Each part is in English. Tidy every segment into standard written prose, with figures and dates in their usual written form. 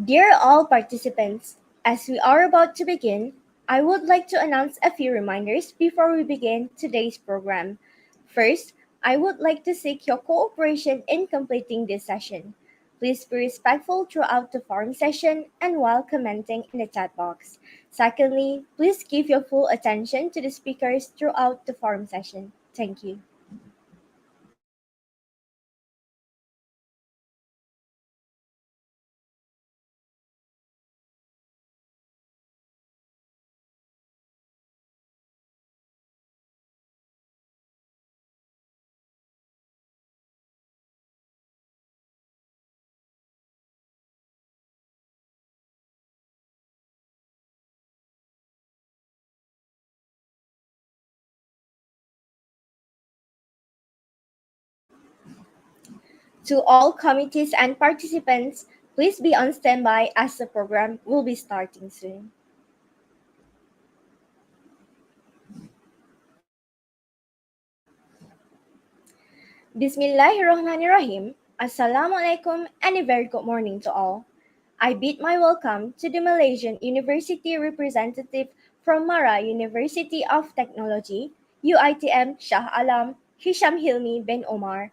Dear all participants, as we are about to begin, I would like to announce a few reminders before we begin today's program. First, I would like to seek your cooperation in completing this session. Please be respectful throughout the forum session and while commenting in the chat box. Secondly, please give your full attention to the speakers throughout the forum session. Thank you. To all committees and participants, please be on standby as the program will be starting soon. Bismillahirrahmanirrahim. Assalamualaikum and a very good morning to all. I bid my welcome to the Malaysian University representative from Mara University of Technology, UiTM Shah Alam, Hisham Hilmi bin Omar.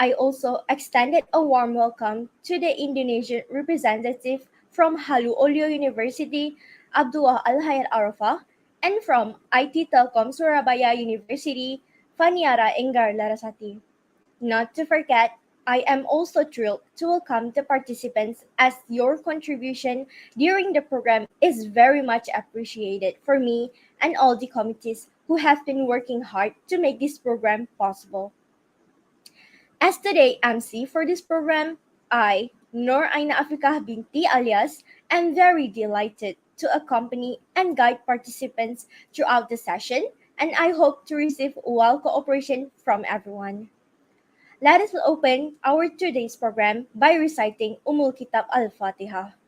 I also extended a warm welcome to the Indonesian representative from Halu Olio University, Abdullah Al-Hayat Arafah, and from IT Telkom Surabaya University, Faniara Enggar Larasati. Not to forget, I am also thrilled to welcome the participants as your contribution during the program is very much appreciated for me and all the committees who have been working hard to make this program possible. As today MC for this program, I, Nur Aina Afrikah Binti alias, am very delighted to accompany and guide participants throughout the session, and I hope to receive well cooperation from everyone. Let us open our today's program by reciting Kitab Al-Fatiha.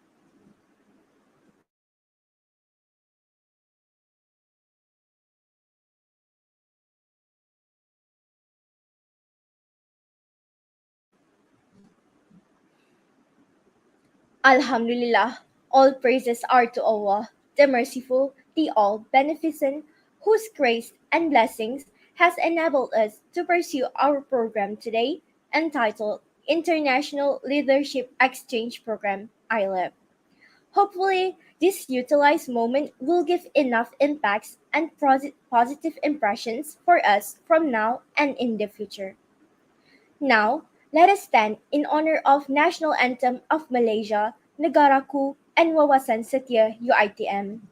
Alhamdulillah, all praises are to Allah, the merciful, the all-beneficent, whose grace and blessings has enabled us to pursue our program today, entitled International Leadership Exchange Program, ILEP. Hopefully, this utilized moment will give enough impacts and positive impressions for us from now and in the future. Now, let us stand in honor of National Anthem of Malaysia, Negaraku, and Wawasan Setia UiTM.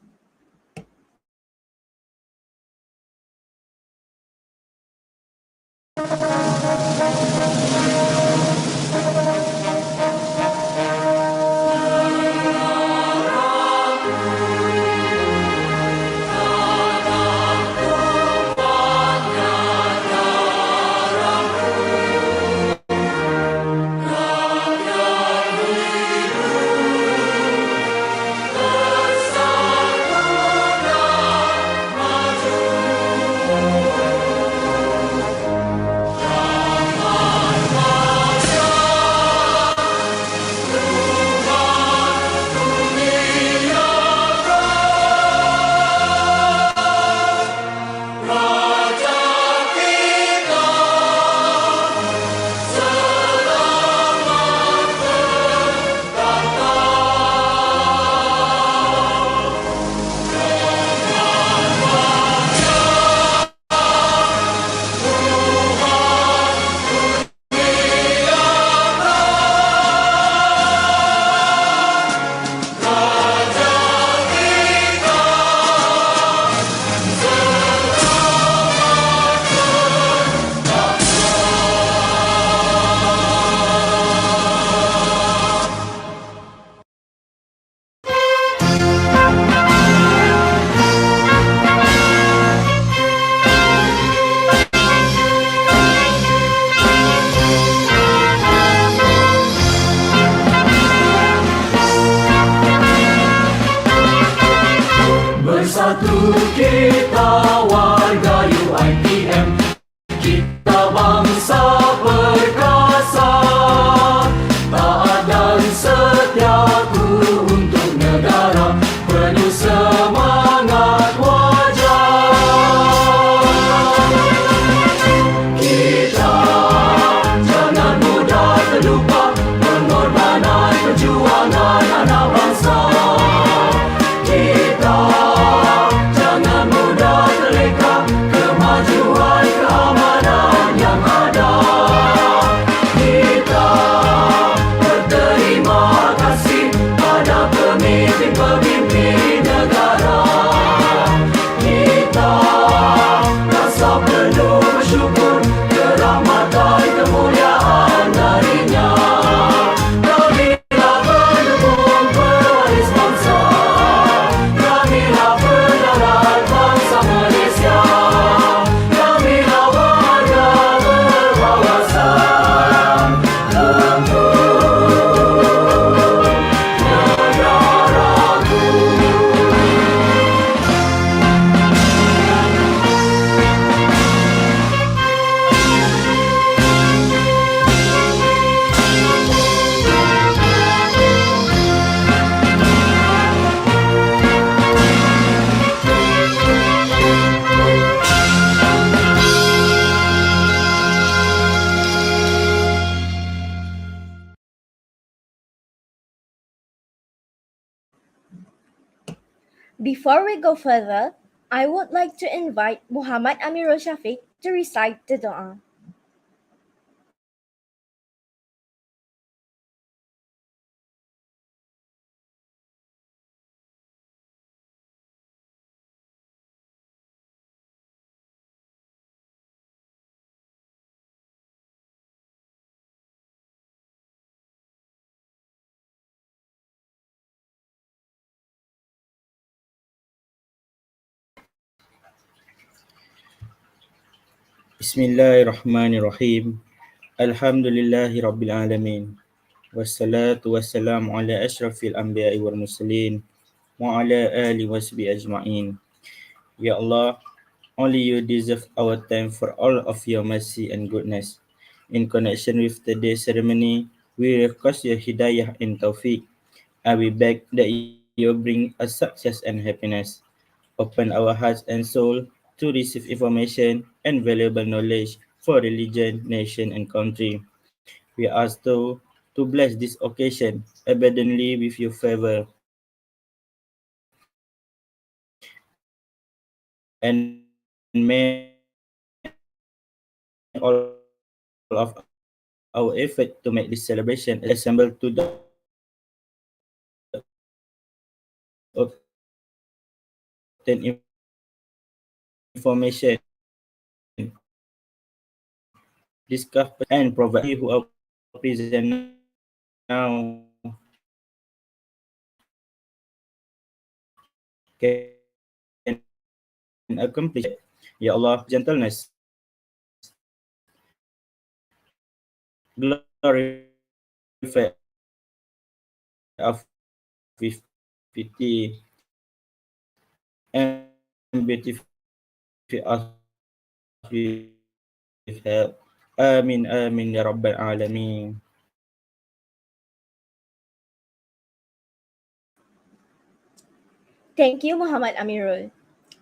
Before we go further, I would like to invite Muhammad Amirul Shafiq to recite the dua. Bismillahirrahmanirrahim. Alhamdulillahi rabbil alamin. Wassalatu wassalamu ala asyrafil anbiya'i wal mursalin wa ala ali wasbi ajma'in. Ya Allah, only you deserve our time for all of your mercy and goodness. In connection with today's ceremony, we request your hidayah and taufiq, and we beg that you bring us success and happiness. Open our hearts and soul to receive information and valuable knowledge for religion, nation, and country. We ask to bless this occasion abundantly with your favor, and may all of our effort to make this celebration a success and assemble to the obtain information discuss and provide who are present now can accomplish Ya Allah, gentleness, glorify of and beautify us with help. Amin, amin, ya Rabbal Alamin. Thank you, Muhammad Amirul.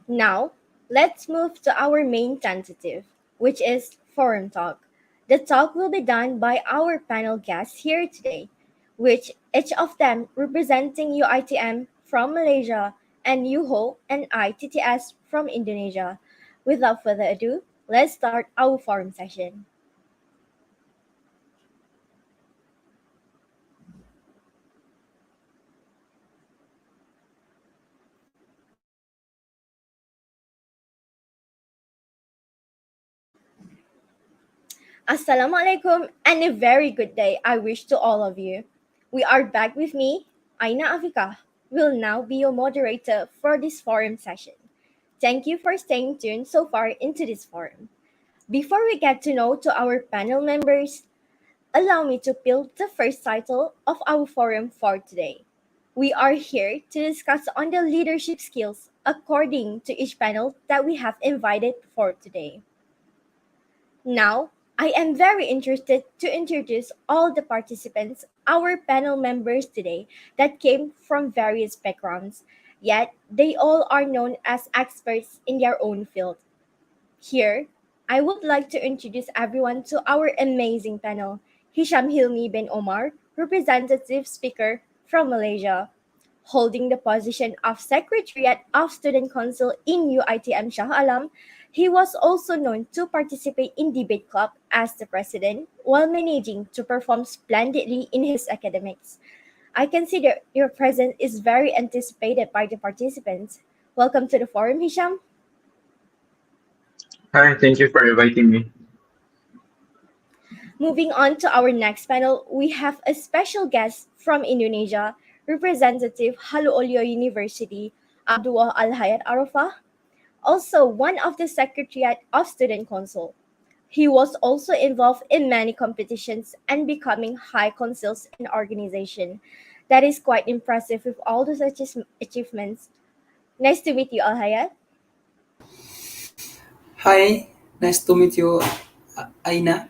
Now, let's move to our main tentative, which is forum talk. The talk will be done by our panel guests here today, which each of them representing UiTM from Malaysia and UHO and ITTS from Indonesia. Without further ado, let's start our forum session. Assalamualaikum and a very good day I wish to all of you. We are back with me, Aina Afika, will now be your moderator for this forum session. Thank you for staying tuned so far into this forum. Before we get to know to our panel members, allow me to build the first title of our forum for today. We are here to discuss on the leadership skills according to each panel that we have invited for today. Now, I am very interested to introduce all the participants, our panel members today, that came from various backgrounds, yet they all are known as experts in their own field. Here, I would like to introduce everyone to our amazing panel. Hisham Hilmi bin Omar, representative speaker from Malaysia, holding the position of Secretariat of Student Council in UiTM Shah Alam. He was also known to participate in debate club as the president while managing to perform splendidly in his academics. I consider your presence is very anticipated by the participants. Welcome to the forum, Hisham. Hi, thank you for inviting me. Moving on to our next panel, we have a special guest from Indonesia, Representative Haluolio University, Abdullah Al-Hayat Arafah, also one of the Secretariat of Student Council. He was also involved in many competitions and becoming high councils and organization. That is quite impressive with all those achievements. Nice to meet you, Al-Hayat. Hi, nice to meet you, Aina.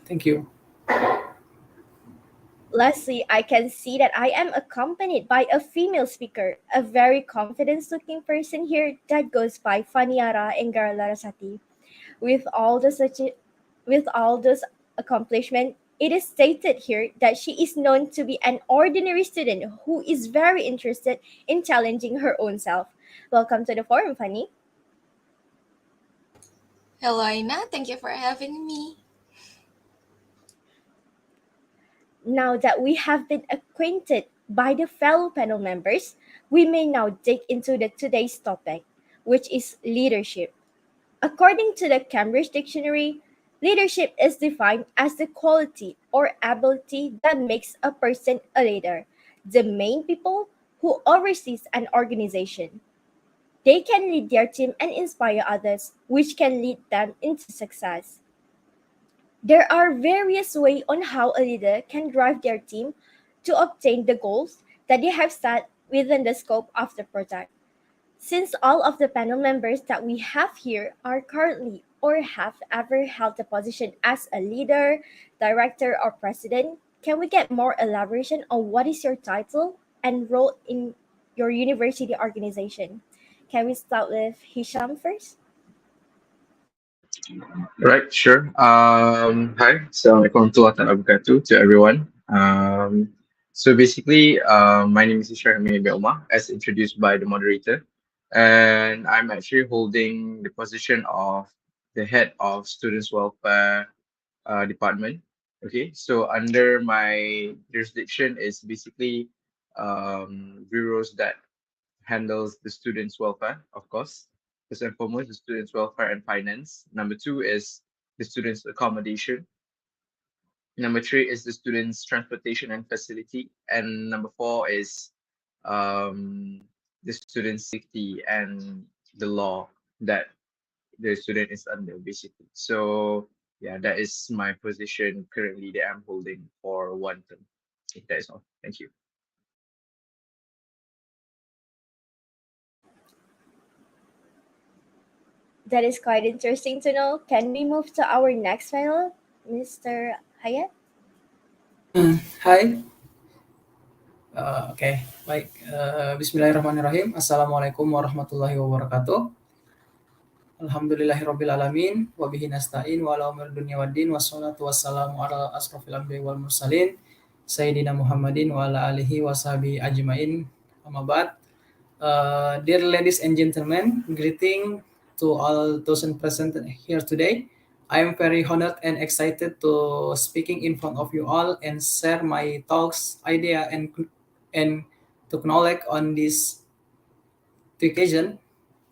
Thank you. Lastly, I can see that I am accompanied by a female speaker, a very confident-looking person here that goes by Faniara Engar Larasati. With all those accomplishments, It is stated here that she is known to be an ordinary student who is very interested in challenging her own self. Welcome to the forum, Fanny. Hello, Aina. Thank you for having me. Now that we have been acquainted by the fellow panel members, we may now dig into today's topic, which is leadership. According to the Cambridge Dictionary, leadership is defined as the quality or ability that makes a person a leader, the main people who oversees an organization. They can lead their team and inspire others, which can lead them into success. There are various ways on how a leader can drive their team to obtain the goals that they have set within the scope of the project. Since all of the panel members that we have here are currently or have ever held a position as a leader, director, or president, can we get more elaboration on what is your title and role in your university organization? Can we start with Hisham first? Right, sure. Hi, Assalamualaikum warahmatullahi wabarakatuh to everyone. So basically, my name is Ishaq Umar, as introduced by the moderator, and I'm actually holding the position of the head of Students Welfare Department. Okay, so under my jurisdiction is basically bureaus that handles the students' welfare, of course. First and foremost, the students' welfare and finance. Number two is the students' accommodation. Number three is the students' transportation and facility. And number four is the student safety and the law that the student is under, basically. So, yeah, that is my position currently that I'm holding for one term. Okay, that is all. Thank you. That is quite interesting to know. Can we move to our next panel, Mr. Hayat? Hai, Oke, baik. Bismillahirrahmanirrahim. Assalamualaikum warahmatullahi wabarakatuh. Alhamdulillahirabbil alamin wa bihi nasta'in wa ala umur dunya waddin wassalatu wassalamu ala asrofil anbiya'i wal mursalin sayyidina Muhammadin wa ala alihi wa sahbihi ajmain. Amma ba'd. Dear ladies and gentlemen, greeting to all those present here today. I am very honored and excited to speaking in front of you all and share my thoughts, idea, and to knowledge on this occasion.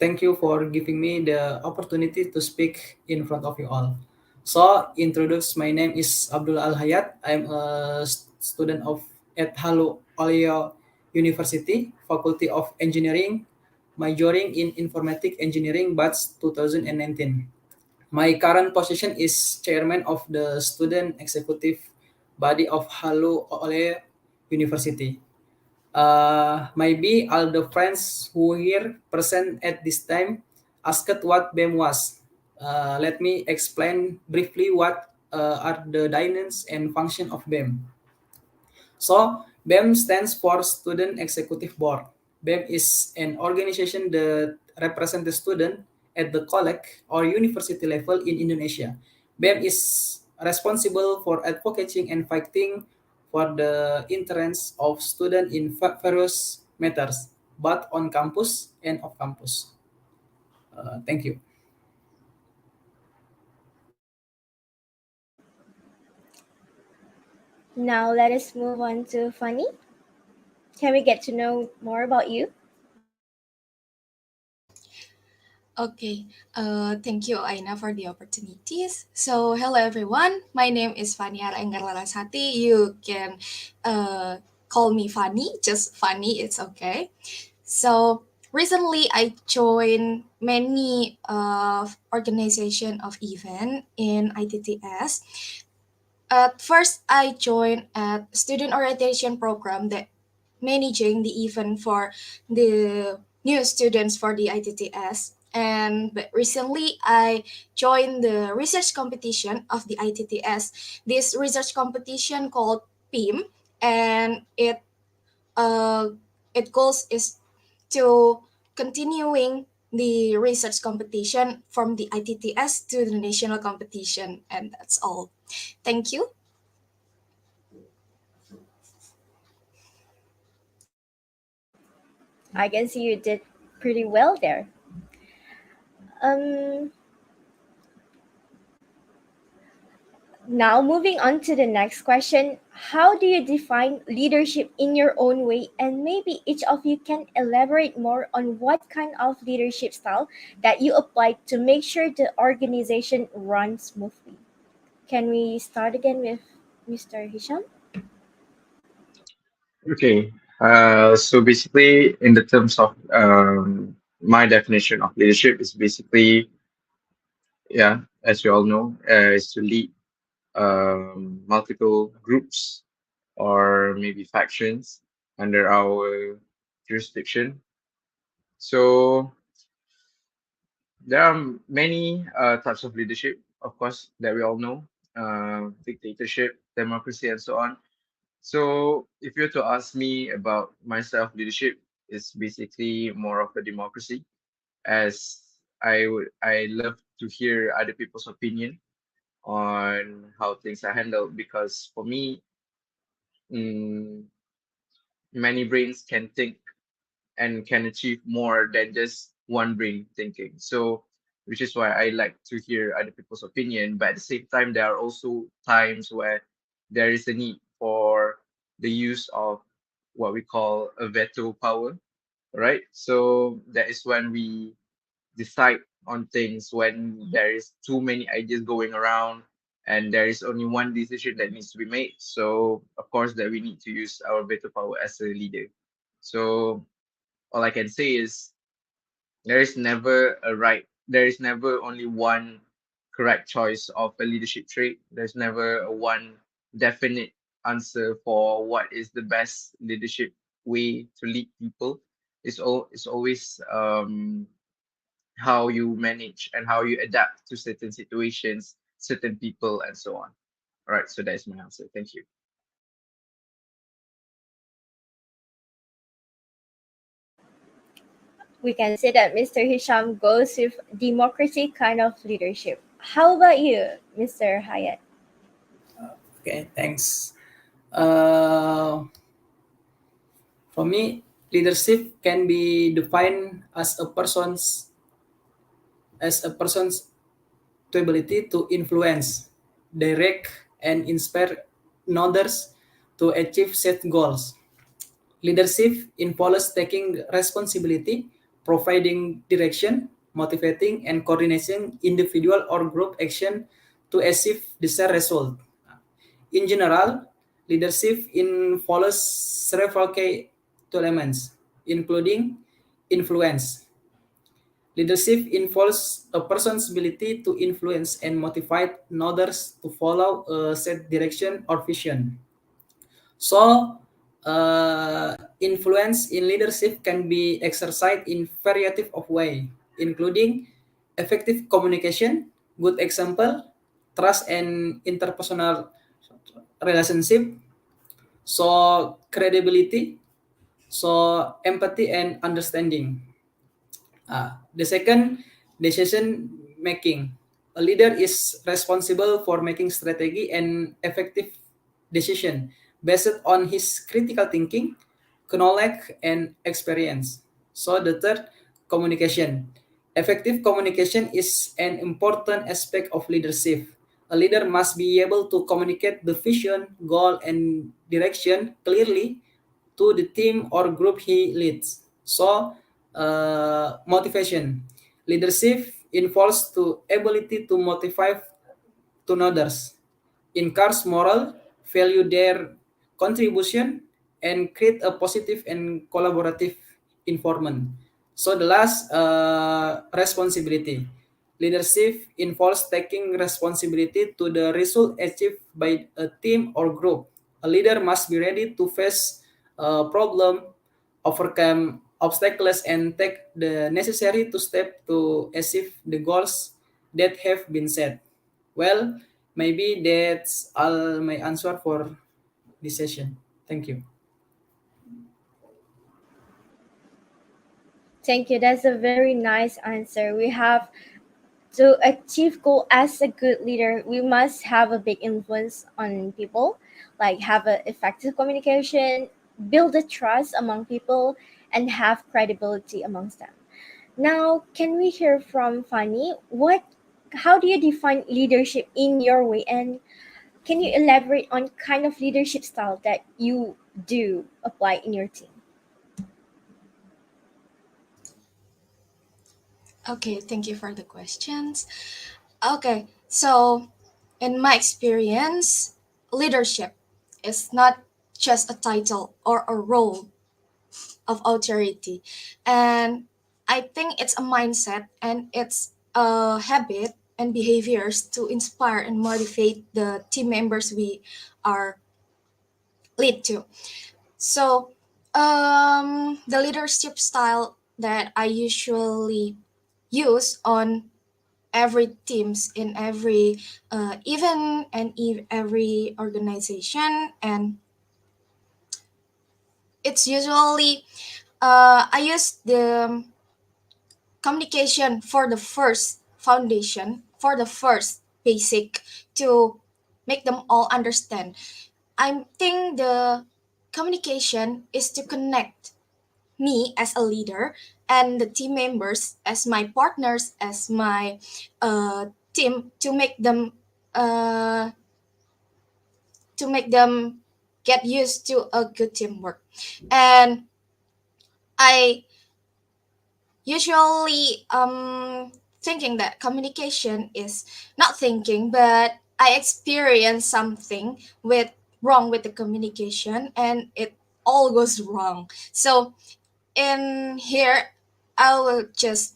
Thank you for giving me the opportunity to speak in front of you all. So, introduce my name is Abdul Al Hayat. I am a student of at Halu Aliyah University, Faculty of Engineering, majoring in Informatic Engineering batch 2019. My current position is chairman of the student executive body of Halu Aliyah University. Maybe all the friends who here present at this time asked what BEM was. Let me explain briefly what are the dynamics and function of BEM. So, BEM stands for Student Executive Board. BEM is an organization that represents the student at the college or university level in Indonesia. BEM is responsible for advocating and fighting for the interests of students in various matters, both on campus and off campus. Thank you. Now let us move on to Fanny. Can we get to know more about you? Okay, thank you, Aina, for the opportunities. So, hello everyone. My name is Fania Enggar Larasati. You can call me Fanny, just Fanny, it's okay. So, recently I joined many organization of event in ITTS. At first, I joined at student orientation program that managing the event for the new students for the ITTS. And but recently, I joined the research competition of the ITTS. This research competition called PIM, and uh, it goals is to continuing the research competition from the ITTS to the national competition, and that's all. Thank you. I can see you did pretty well there. Um, Now, moving on to the next question. How do you define leadership in your own way? And maybe each of you can elaborate more on what kind of leadership style that you applied to make sure the organization runs smoothly. Can we start again with Mr. Hisham? Okay. So basically, in the terms of my definition of leadership is basically, yeah, as you all know, is to lead multiple groups or maybe factions under our jurisdiction. So there are many types of leadership, of course, that we all know, dictatorship, democracy, and so on. So if you were to ask me about myself, leadership is basically more of a democracy, as I love to hear other people's opinion on how things are handled, because for me, mm, many brains can think and can achieve more than just one brain thinking. So, which is why I like to hear other people's opinion. But at the same time, there are also times where there is a need for the use of what we call a veto power, right? So that is when we decide on things when there is too many ideas going around and there is only one decision that needs to be made. So of course that we need to use our veto power as a leader. So all I can say is there is never only one correct choice of a leadership trait. There's never a one definite answer for what is the best leadership way to lead people. It's always how you manage and how you adapt to certain situations, certain people, and so on. All right, so that is my answer. Thank you. We can say that Mr. Hisham goes with democracy kind of leadership. How about you, Mr. Hayat? Okay, thanks. Uh, for me, leadership can be defined as a person's ability to influence, direct, and inspire others to achieve set goals. Leadership involves taking responsibility, providing direction, motivating, and coordinating individual or group action to achieve desired result. In general, leadership involves several key elements, including influence. Leadership involves a person's ability to influence and motivate others to follow a set direction or vision. So, influence in leadership can be exercised in variety of way, including effective communication, good example, trust and interpersonal relationship, so credibility, so empathy and understanding. The second, decision making. A leader is responsible for making strategy and effective decision based on his critical thinking, knowledge, and experience. So the third, communication. Effective communication is an important aspect of leadership. A leader must be able to communicate the vision, goal, and direction clearly to the team or group he leads. So, motivation. Leadership involves the ability to motivate to others, encourage moral, value their contribution, and create a positive and collaborative environment. So the last, responsibility. Leadership involves taking responsibility to the result achieved by a team or group. A leader must be ready to face a problem, overcome obstacles, and take the necessary to step to achieve the goals that have been set. Well, maybe that's all my answer for this session. Thank you. Thank you. That's a very nice answer. We have to achieve goal as a good leader, we must have a big influence on people, like have a effective communication, build a trust among people, and have credibility amongst them. Now, can we hear from Fanny? How do you define leadership in your way, and can you elaborate on kind of leadership style that you do apply in your team? Okay, thank you for the questions. Okay, so in my experience, leadership is not just a title or a role of authority. And I think it's a mindset and it's a habit and behaviors to inspire and motivate the team members we are lead to. So, the leadership style that I usually use on every teams in every event and every organization, and it's usually I use the communication for the first foundation, for the first basic, to make them all understand. I think the communication is to connect me as a leader and the team members as my partners, as my team, uh, to make them get used to a good teamwork. And I usually thinking that communication is not thinking, but I experience something with wrong with the communication and it all goes wrong. So in here I will just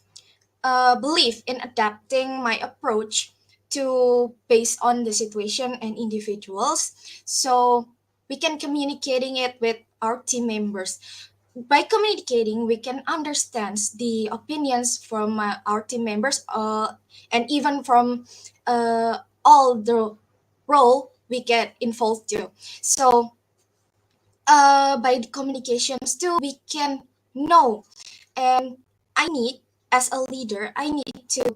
believe in adapting my approach to based on the situation and individuals, so we can communicating it with our team members. By communicating we can understand the opinions from our team members, and even from all the role we get involved to. So by the communications too we can know, and I need, as a leader I need to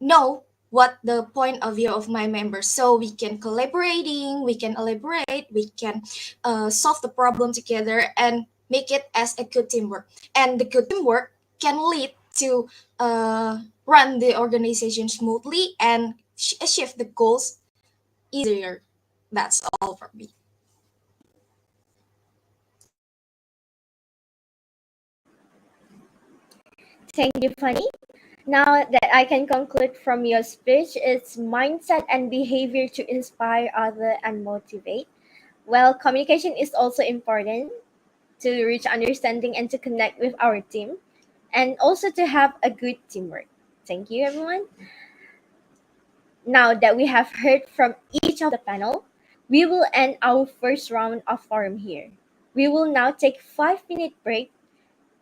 know what the point of view of my members, so we can collaborating, we can elaborate, we can solve the problem together and make it as a good teamwork, and the good teamwork can lead to run the organization smoothly and achieve the goals easier. That's all for me. Thank you, Fanny. Now that I can conclude from your speech, it's mindset and behavior to inspire other and motivate. Well, communication is also important to reach understanding and to connect with our team, and also to have a good teamwork. Thank you, everyone. Now that we have heard from each of the panel, we will end our first round of forum here. We will now take 5-minute break,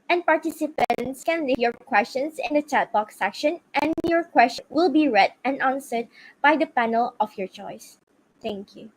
and participants can leave your questions in the chat box section, and your question will be read and answered by the panel of your choice. Thank you.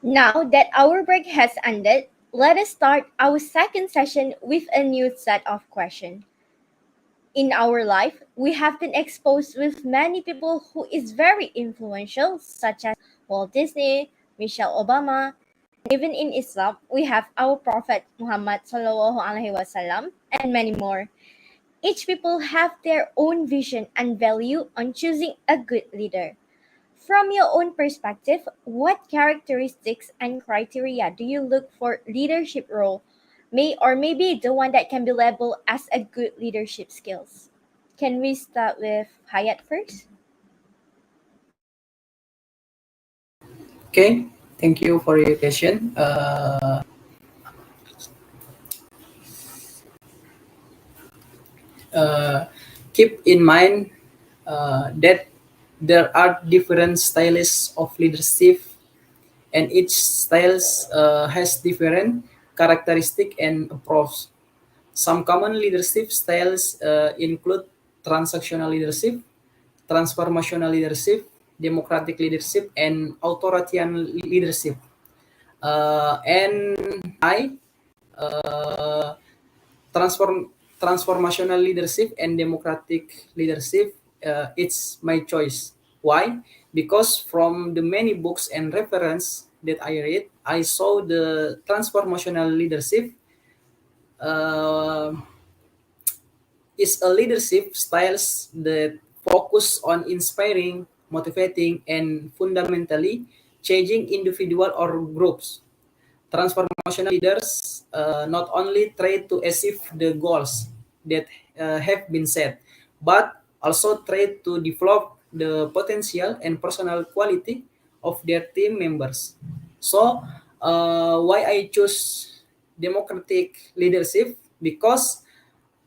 Now that our break has ended, let us start our second session with a new set of questions. In our life, we have been exposed with many people who is very influential, such as Walt Disney, Michelle Obama. Even in Islam, we have our Prophet Muhammad Sallallahu Alaihi Wasallam and many more. Each people have their own vision and value on choosing a good leader. From your own perspective, what characteristics and criteria do you look for leadership role? Maybe the one that can be labeled as a good leadership skills. Can we start with Hayat first? Okay, thank you for your question. Keep in mind that there are different styles of leadership, and each styles has different characteristic and approach. Some common leadership styles include transactional leadership, transformational leadership, democratic leadership, and authoritarian leadership. And I transformational leadership and democratic leadership, it's my choice. Why? Because from the many books and reference that I read, I saw the transformational leadership uh, is a leadership styles that focus on inspiring, motivating, and fundamentally changing individual or groups. Transformational leaders not only try to achieve the goals that have been set, but also try to develop the potential and personal quality of their team members. So, why I choose democratic leadership? Because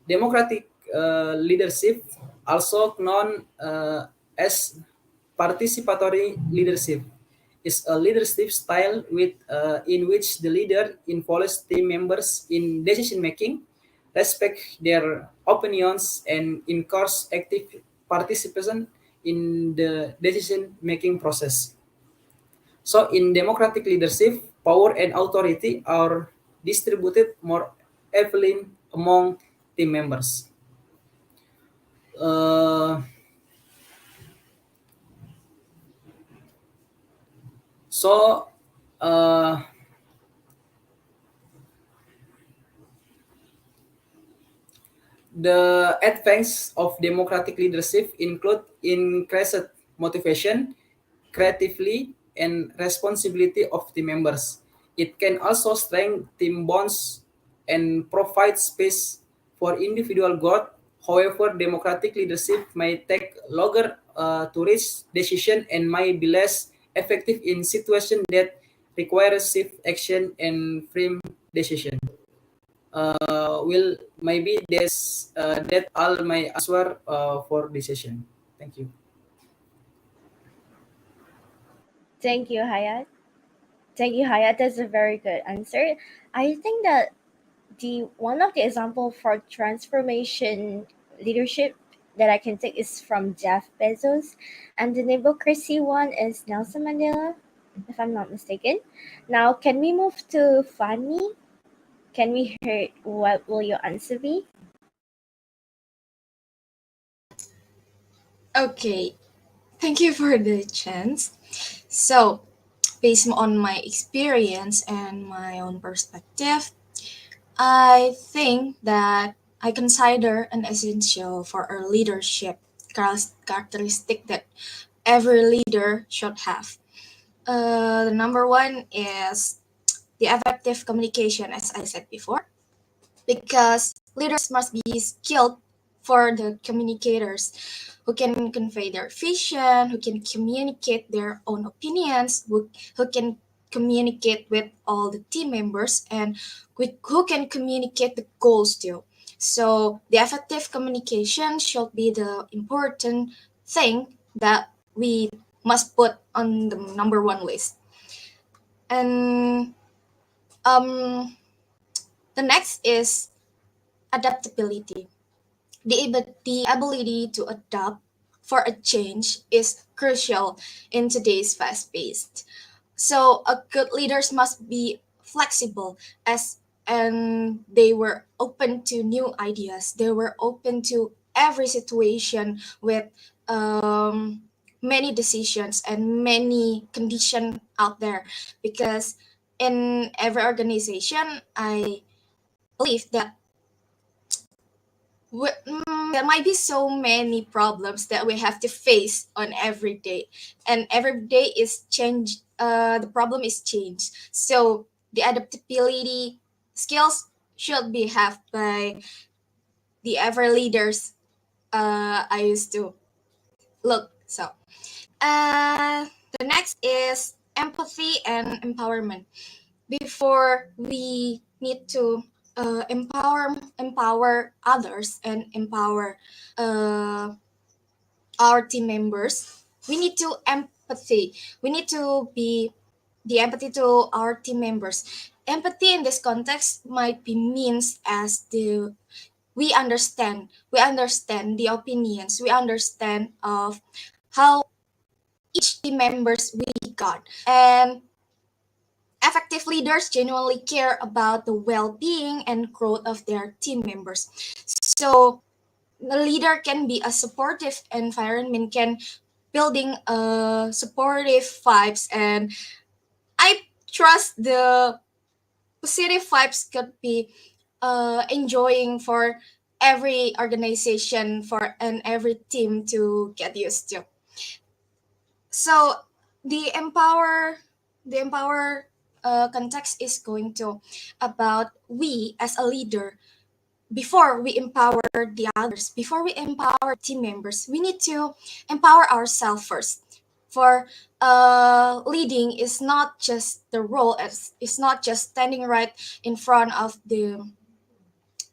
democratic leadership, also known as participatory leadership, is a leadership style in which the leader involves team members in decision making, respect their opinions, and encourage active participation in the decision-making process. So in democratic leadership, power and authority are distributed more evenly among team members. Uh, so uh, the advances of democratic leadership include increased motivation, creativity, and responsibility of team members. It can also strengthen team bonds and provide space for individual growth. However, democratic leadership may take longer to reach decision and might be less effective in situations that require swift action and firm decision. Will maybe that all my answer for this session. Thank you. Thank you, Hayat. Thank you, Hayat. That's a very good answer. I think that the one of the example for transformation leadership that I can take is from Jeff Bezos, and the democracy one is Nelson Mandela, if I'm not mistaken. Now, can we move to Fanny? Can we hear what will your answer be? Okay, thank you for the chance. So, based on my experience and my own perspective, I think that I consider an essential for a leadership characteristic that every leader should have. The number one is the effective communication, as I said before, because leaders must be skilled for the communicators who can convey their vision, who can communicate their own opinions, who can communicate with all the team members, and who can communicate the goals too. So the effective communication should be the important thing that we must put on the number one list. And the next is adaptability. The ability to adapt for a change is crucial in today's fast paced. So a good leaders must be flexible as and they were open to new ideas. They were open to every situation with many decisions and many conditions out there, because in every organization I believe that there might be so many problems that we have to face on every day, and every day is change. The problem is change, so the adaptability skills should be have by the ever leaders I used to look. So the next is empathy and empowerment. Before we need to empower others and empower uh, our team members, we need to empathy. We need to be the empathy to our team members. Empathy in this context might be means as the we understand the opinions, we understand of how each team members we got, and effective leaders genuinely care about the well-being and growth of their team members. So the leader can be a supportive environment, can building a supportive vibes, and I trust the positive vibes could be enjoying for every organization for and every team to get used to. So the empower context is going to about we as a leader. Before we empower the others, before we empower team members, we need to empower ourselves first. For leading is not just the role, as it's not just standing right in front of the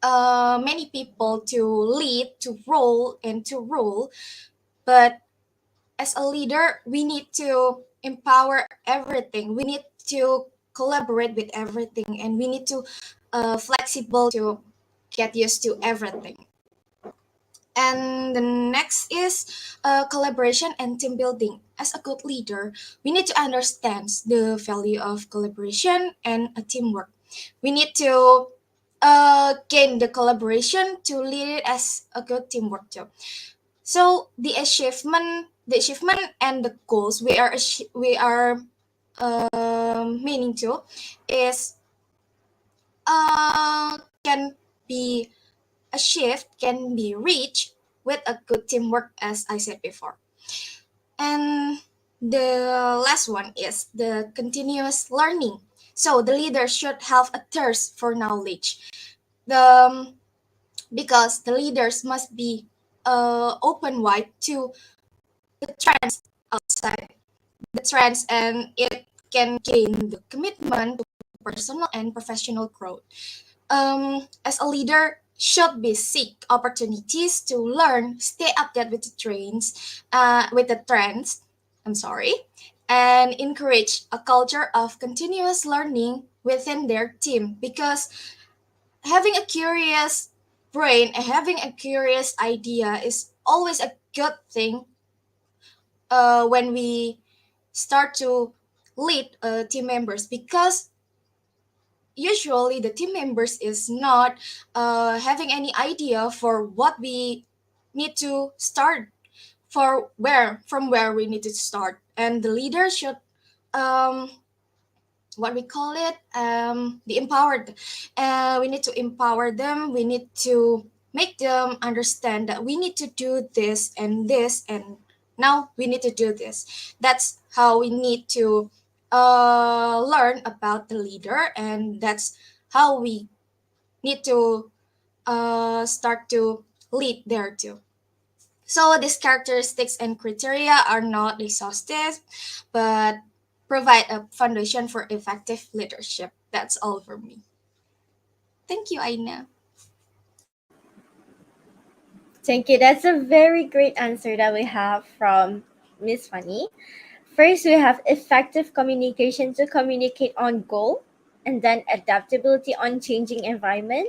many people to lead, to role, and to rule, but as a leader, we need to empower everything. We need to collaborate with everything, and we need to flexible to get used to everything. And the next is collaboration and team building. As a good leader, we need to understand the value of collaboration and teamwork. We need to gain the collaboration to lead it as a good teamwork too. So the achievement and the goals we are meaning to is can be achieved, can be reached with a good teamwork, as I said before. And the last one is the continuous learning. So the leader should have a thirst for knowledge. The because the leaders must be open wide to the trends outside the trends, and it can gain the commitment to personal and professional growth. As a leader, should be seek opportunities to learn, stay updated with the trends. I'm sorry, and encourage a culture of continuous learning within their team, because having a curious brain and having a curious idea is always a good thing when we start to lead team members, because usually the team members is not having any idea for what we need to start, from where we need to start, and the leader should um, what we call it be empowered. We need to empower them, we need to make them understand that we need to do this, and now we need to do this. That's how we need to learn about the leader, and that's how we need to start to lead there too. So these characteristics and criteria are not exhaustive, but provide a foundation for effective leadership. That's all for me. Thank you, Aina. Thank you. That's a very great answer that we have from Miss Fanny. First, we have effective communication to communicate on goal, and then adaptability on changing environment,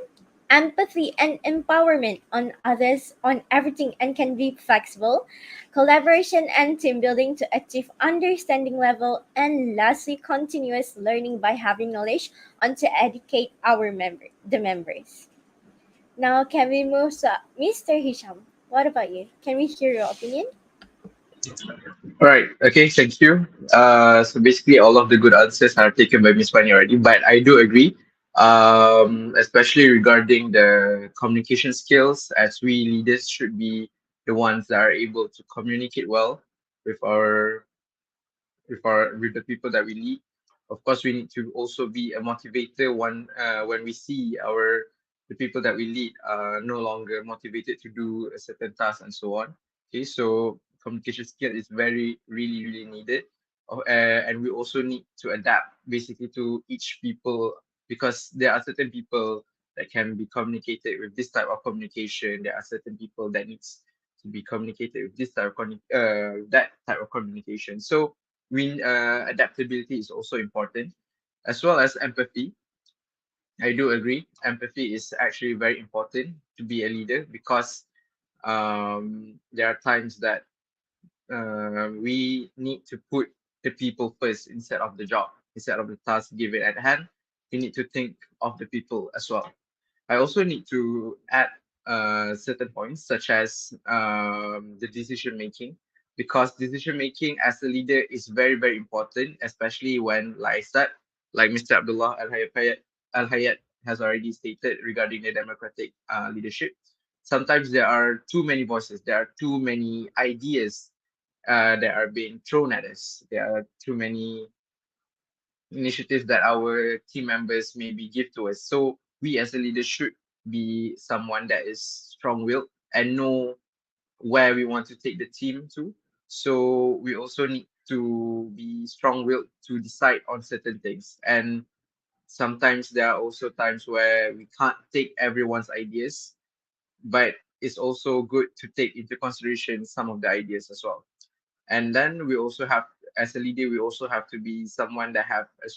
empathy and empowerment on others on everything and can be flexible, collaboration and team building to achieve understanding level, and lastly, continuous learning by having knowledge on to educate the members. Now, can we move to Mr. Hisham? What about you? Can we hear your opinion? All right. Okay. Thank you. So basically, all of the good answers are taken by Miss Pani already, but I do agree, especially regarding the communication skills, as we leaders should be the ones that are able to communicate well with with the people that we lead. Of course, we need to also be a motivator when we see the people that we lead are no longer motivated to do a certain task and so on. Okay, so communication skill is very really needed. And we also need to adapt basically to each people, because there are certain people that can be communicated with this type of communication. There are certain people that needs to be communicated with this type of that type of communication. So adaptability is also important, as well as empathy. I do agree. Empathy is actually very important to be a leader, because there are times that we need to put the people first instead of the job, instead of the task given at hand. We need to think of the people as well. I also need to add certain points, such as the decision making, because decision making as a leader is very important, especially when, like I said, like Mr. Abdullah Al Hayat has already stated regarding the democratic leadership. Sometimes there are too many voices, there are too many ideas that are being thrown at us. There are too many initiatives that our team members maybe give to us. So we as a leader should be someone that is strong-willed and know where we want to take the team to. So we also need to be strong-willed to decide on certain things. And sometimes there are also times where we can't take everyone's ideas, but it's also good to take into consideration some of the ideas as well. And then we also have, as a leader, we also have to be someone that have a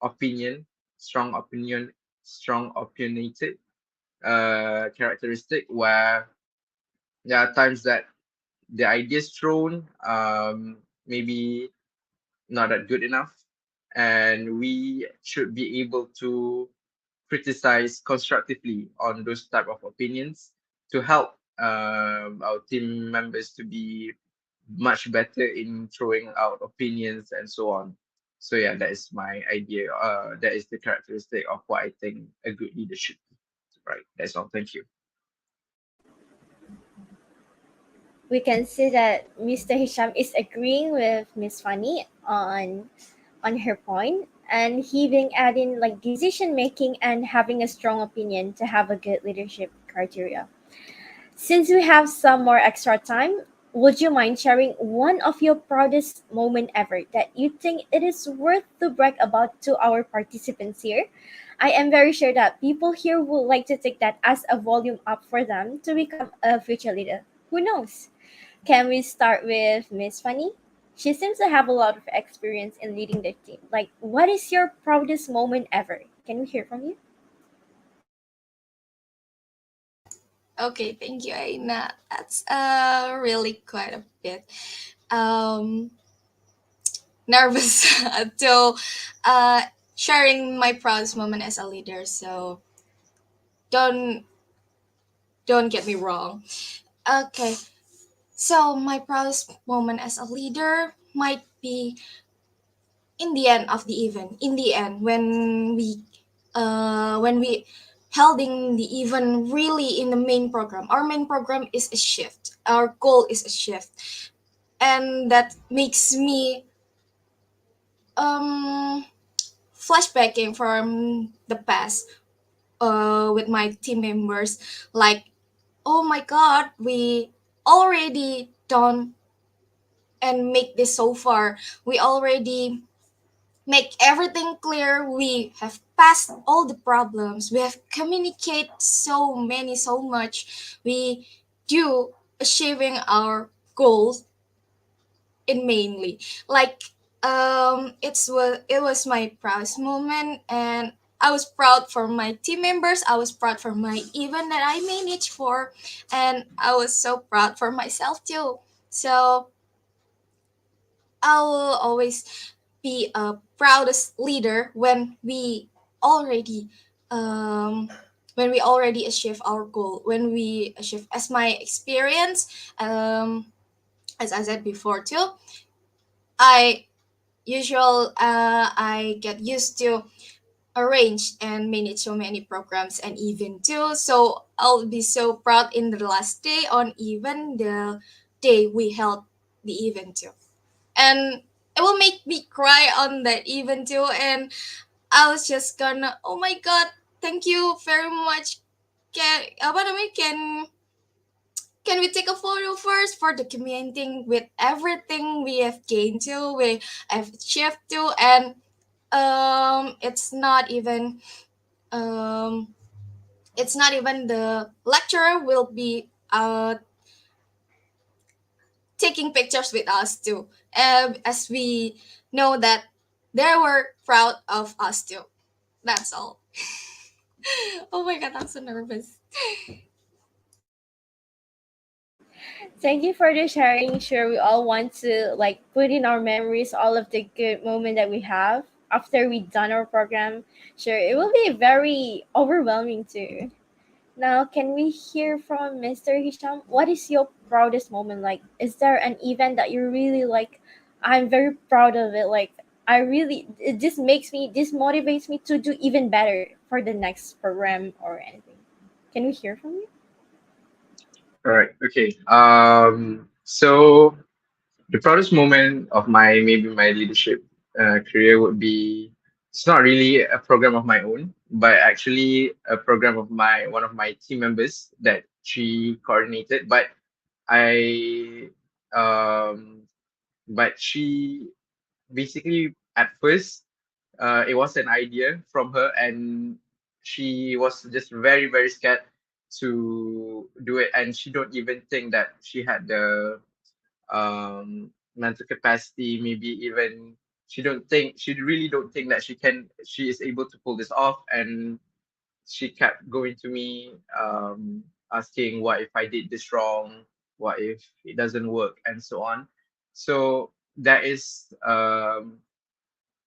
opinion strong opinionated characteristic, where There are times that the ideas thrown maybe not that good enough, and we should be able to criticize constructively on those type of opinions to help our team members to be much better in throwing out opinions and so on. So yeah, that is my idea. That is the characteristic of what I think a good leader should be. Right. That's all. Thank you. We can see that Mr. Hisham is agreeing with Miss Fanny on her point, and he being adding like decision making and having a strong opinion to have a good leadership criteria. Since we have some more extra time, would you mind sharing one of your proudest moment ever that you think it is worth to brag about to our participants here? I am very sure that people here would like to take that as a volume up for them to become a future leader. Who knows? Can we start with Miss Fanny? She seems to have a lot of experience in leading the team. Like, what is your proudest moment ever? Can we hear from you? Okay, thank you, Aina. That's really quite a bit um, nervous to uh, sharing my proudest moment as a leader. So don't don't get me wrong. Okay, so my proudest moment as a leader might be in the end of the event. In the end, when we holding the event really in the main program. Our main program is a shift. Our goal is a shift, and that makes me um flashbacking from the past with my team members. Like, oh my god, we already done and make this so far. We already make everything clear. We have passed all the problems. We have communicate so much. We do achieving our goals in mainly. Like it was my proudest moment, and I was proud for my team members. I was proud for my event that I managed for, and I was so proud for myself too. So I will always be a proudest leader already um, when we already achieve our goal, when we achieve, as my experience, as I said before too, I I get used to arrange and manage so many programs and event too. So I'll be so proud in the last day on even the day we held the event too. And it will make me cry on that event too. And I was just gonna, oh my god, thank you very much. Apa namanya, can we take a photo first for documenting with everything we have gained too, we have achieved too, and it's not even um it's not even the lecturer will be taking pictures with us too, as we know that they were proud of us too. That's all. Oh my god, I'm so nervous. Thank you for the sharing. Sure, we all want to like put in our memories all of the good moment that we have after we done our program. Sure, it will be very overwhelming too. Now, can we hear from Mr. Hisham? What is your proudest moment? Like, is there an event that you really like? I'm very proud of it. Like, this motivates me to do even better for the next program or anything. Can we hear from you? All right. Okay. So the proudest moment of my leadership career would be, it's not really a program of my own, but actually a program of my one of my team members that she coordinated. I um but she basically at first it was an idea from her, and she was just very scared to do it, and she don't even think that she had the mental capacity, maybe even she really don't think that she is able to pull this off. And she kept going to me asking what if I did this wrong, what if it doesn't work, and so on. So that is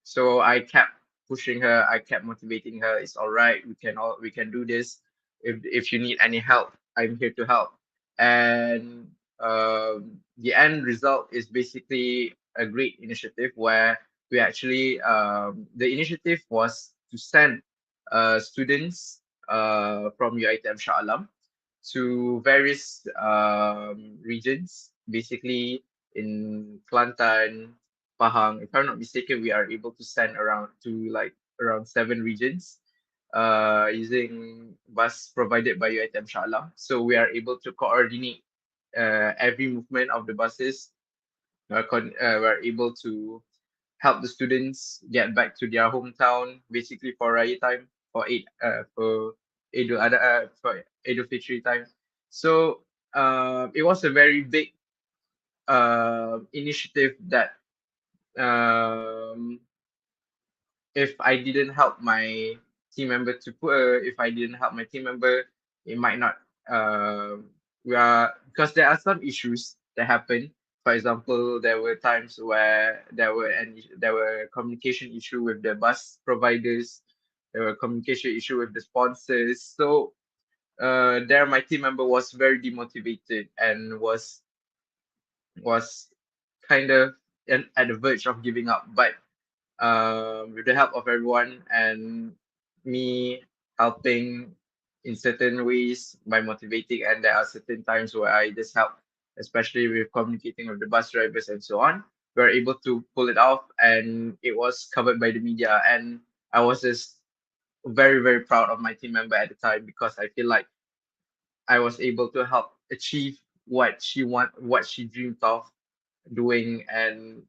so I kept pushing her, I kept motivating her. It's all right, we can do this. If you need any help, I'm here to help. And the end result is basically a great initiative where we actually the initiative was to send students from UiTM Shah Alam to various regions, basically in Kelantan, Pahang. If I'm not mistaken, we are able to send around to like around 7 regions using bus provided by UiTM Shah Alam. So we are able to coordinate every movement of the buses. We're able to help the students get back to their hometown, basically for Raya time, for Idul Fitri time. So it was a very big initiative that um, if I didn't help my team member if I didn't help my team member, it might not. We are because there are some issues that happen. For example, there were times where there were communication issue with the bus providers. There were communication issue with the sponsors. So there, my team member was very demotivated and was kind of at the verge of giving up. But with the help of everyone and me helping in certain ways by motivating, and there are certain times where I just help, especially with communicating with the bus drivers and so on. We were able to pull it off, and it was covered by the media. And I was just very, very proud of my team member at the time because I feel like I was able to help achieve what she dreamed of doing. And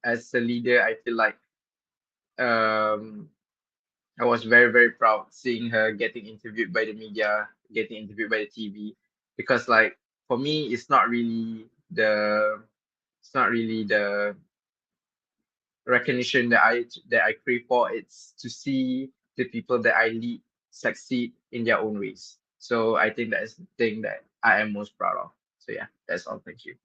as a leader, I feel like um I was very, very proud seeing her getting interviewed by the media, getting interviewed by the TV, because like for me, it's not really the recognition that I crave for. It's to see the people that I lead succeed in their own ways. So I think that is the thing that I am most proud of. So yeah, that's all. Thank you.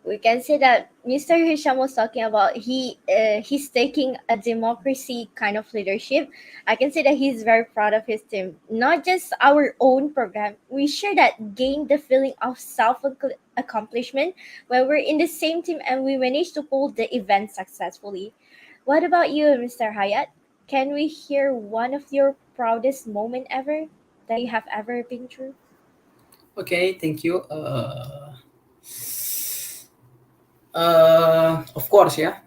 We can say that Mr. Hisham was talking about he's taking a democracy kind of leadership. I can say that he's very proud of his team, not just our own program. We share that gain the feeling of self accomplishment when we're in the same team and we manage to pull the event successfully. What about you, Mr. Hayat? Can we hear one of your proudest moment ever that you have ever been through? Okay, thank you. Of course, yeah.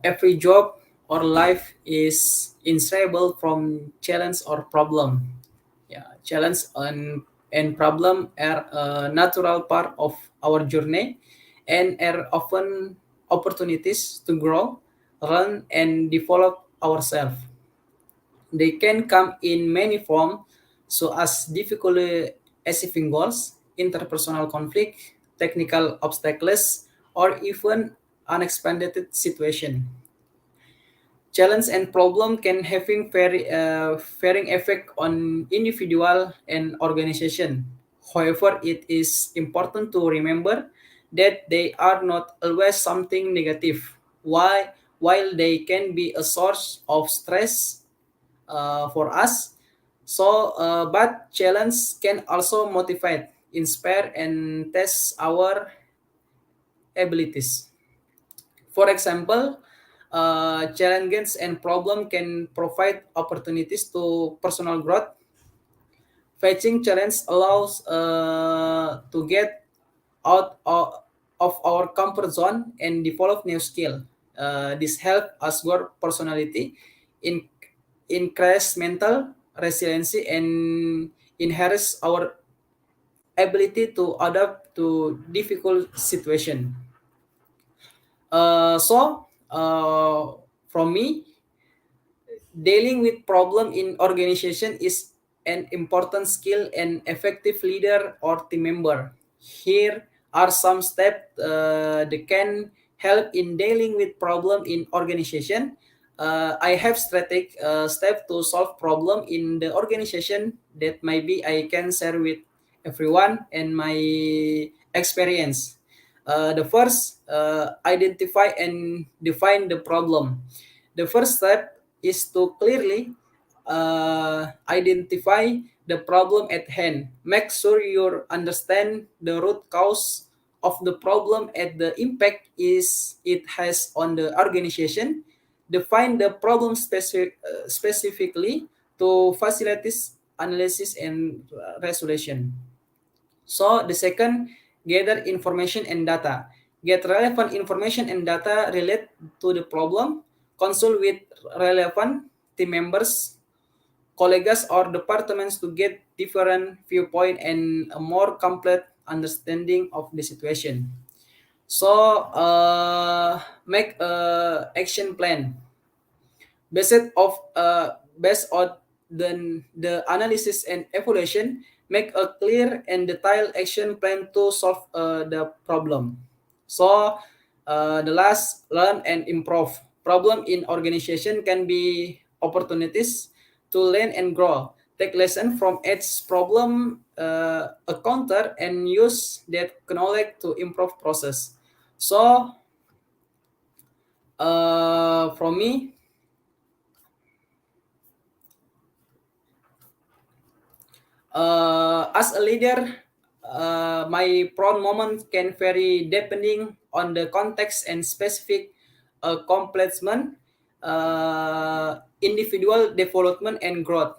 Every job or life is inseparable from challenge or problem. Yeah, challenge and problem are a natural part of our journey and are often opportunities to grow, learn, and develop ourselves. They can come in many forms, so as difficulty achieving goals, interpersonal conflict, technical obstacles, or even unexpected situation. Challenge and problem can having varying effect on individual and organization. However, it is important to remember that they are not always something negative. While they can be a source of stress for us. But challenge can also motivate, inspire, and test our abilities. For example, challenges and problem can provide opportunities to personal growth. Facing challenge allows to get of our comfort zone and develop new skill. This help us grow personality, in, increase mental resiliency, and enhance our ability to adapt to difficult situation. Uh, so, uh, from me, dealing with problem in organization is an important skill and effective leader or team member. Here are some steps that can help in dealing with problem in organization. I have strategic step to solve problem in the organization that maybe I can share with everyone and my experience. The first, identify and define the problem. The first step is to clearly identify the problem at hand. Make sure you understand the root cause of the problem and the impact is it has on the organization. Define the problem specifically to facilitate analysis and resolution. So the second, gather information and data. Get relevant information and data relate to the problem. Consult with relevant team members, colleagues, or departments to get different viewpoint and a more complete understanding of the situation. So make a action plan based on the analysis and evaluation. Make a clear and detailed action plan to solve the problem. So the last, learn and improve. Problem in organization can be opportunities to learn and grow. Take lesson from each problem, a counter, and use that knowledge to improve process. So from me, as a leader, my proud moment can vary depending on the context and specific accomplishment, individual development and growth.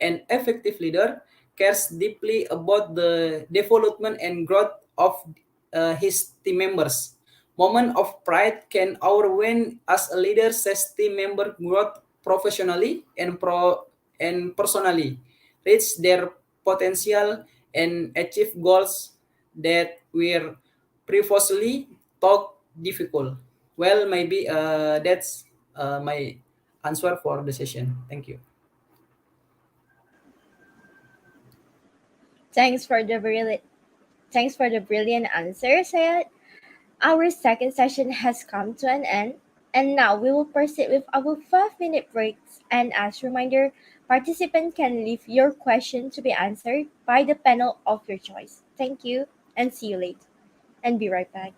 An effective leader cares deeply about the development and growth of his team members. Moment of pride can overwhelm as a leader says team member growth professionally and personally, reach their potential and achieve goals that were previously thought difficult. Well, maybe that's my answer for the session. Thank you. Thanks for the brilliant answer, Sayed. Our second session has come to an end, and now we will proceed with our 5-minute breaks. And as reminder, participants can leave your question to be answered by the panel of your choice. Thank you, and see you later. And be right back.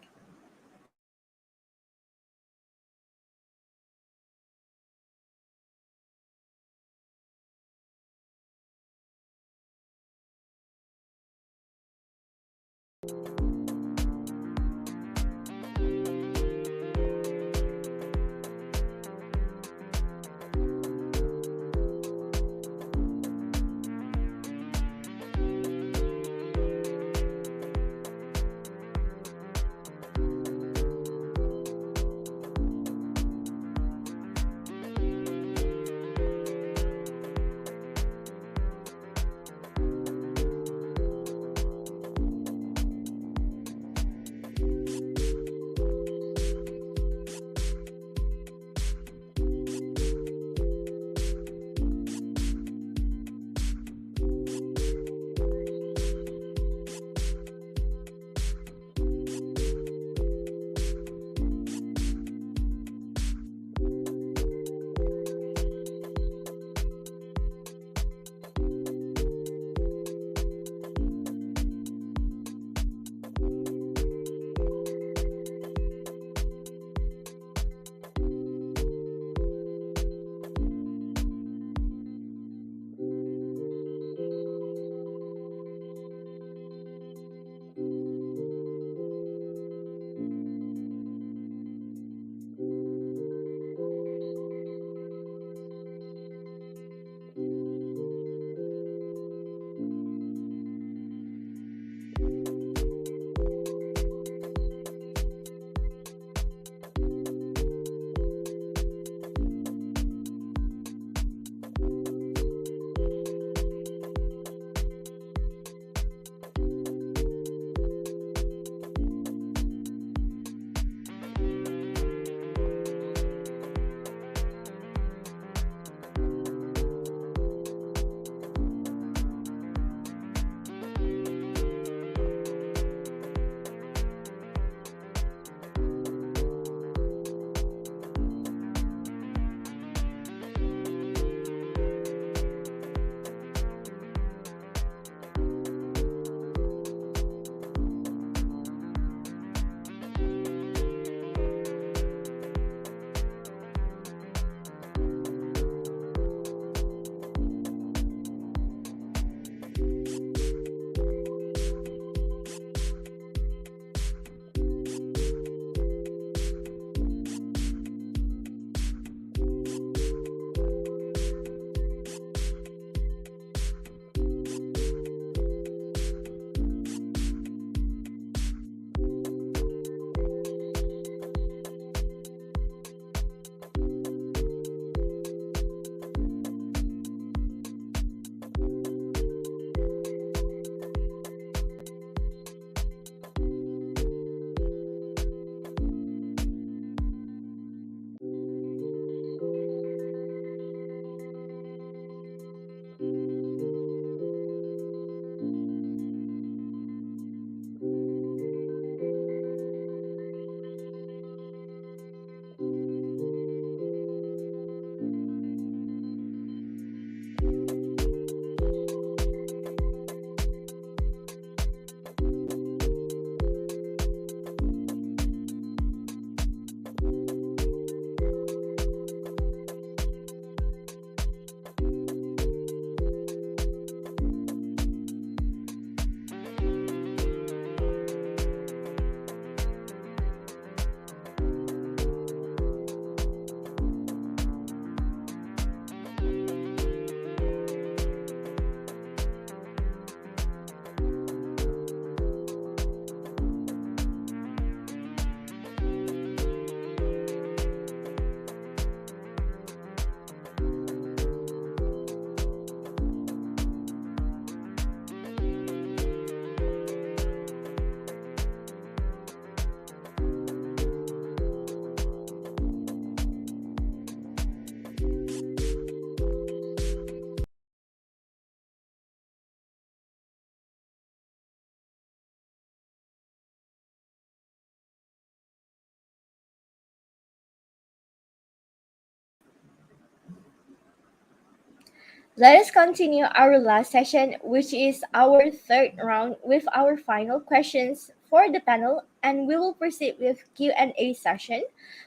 Let us continue our last session, which is our third round with our final questions for the panel, and we will proceed with Q&A session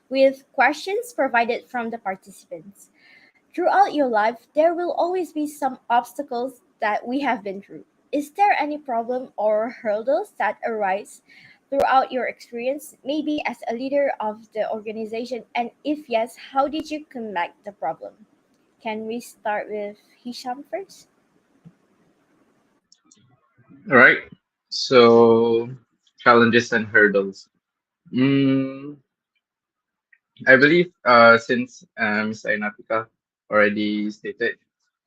with questions provided from the participants. Throughout your life, there will always be some obstacles that we have been through. Is there any problem or hurdles that arise throughout your experience, maybe as a leader of the organization? And if yes, how did you combat the problem? Can we start with Hisham first? All right. So challenges and hurdles. Mm, I believe since Ms. Ainatika already stated,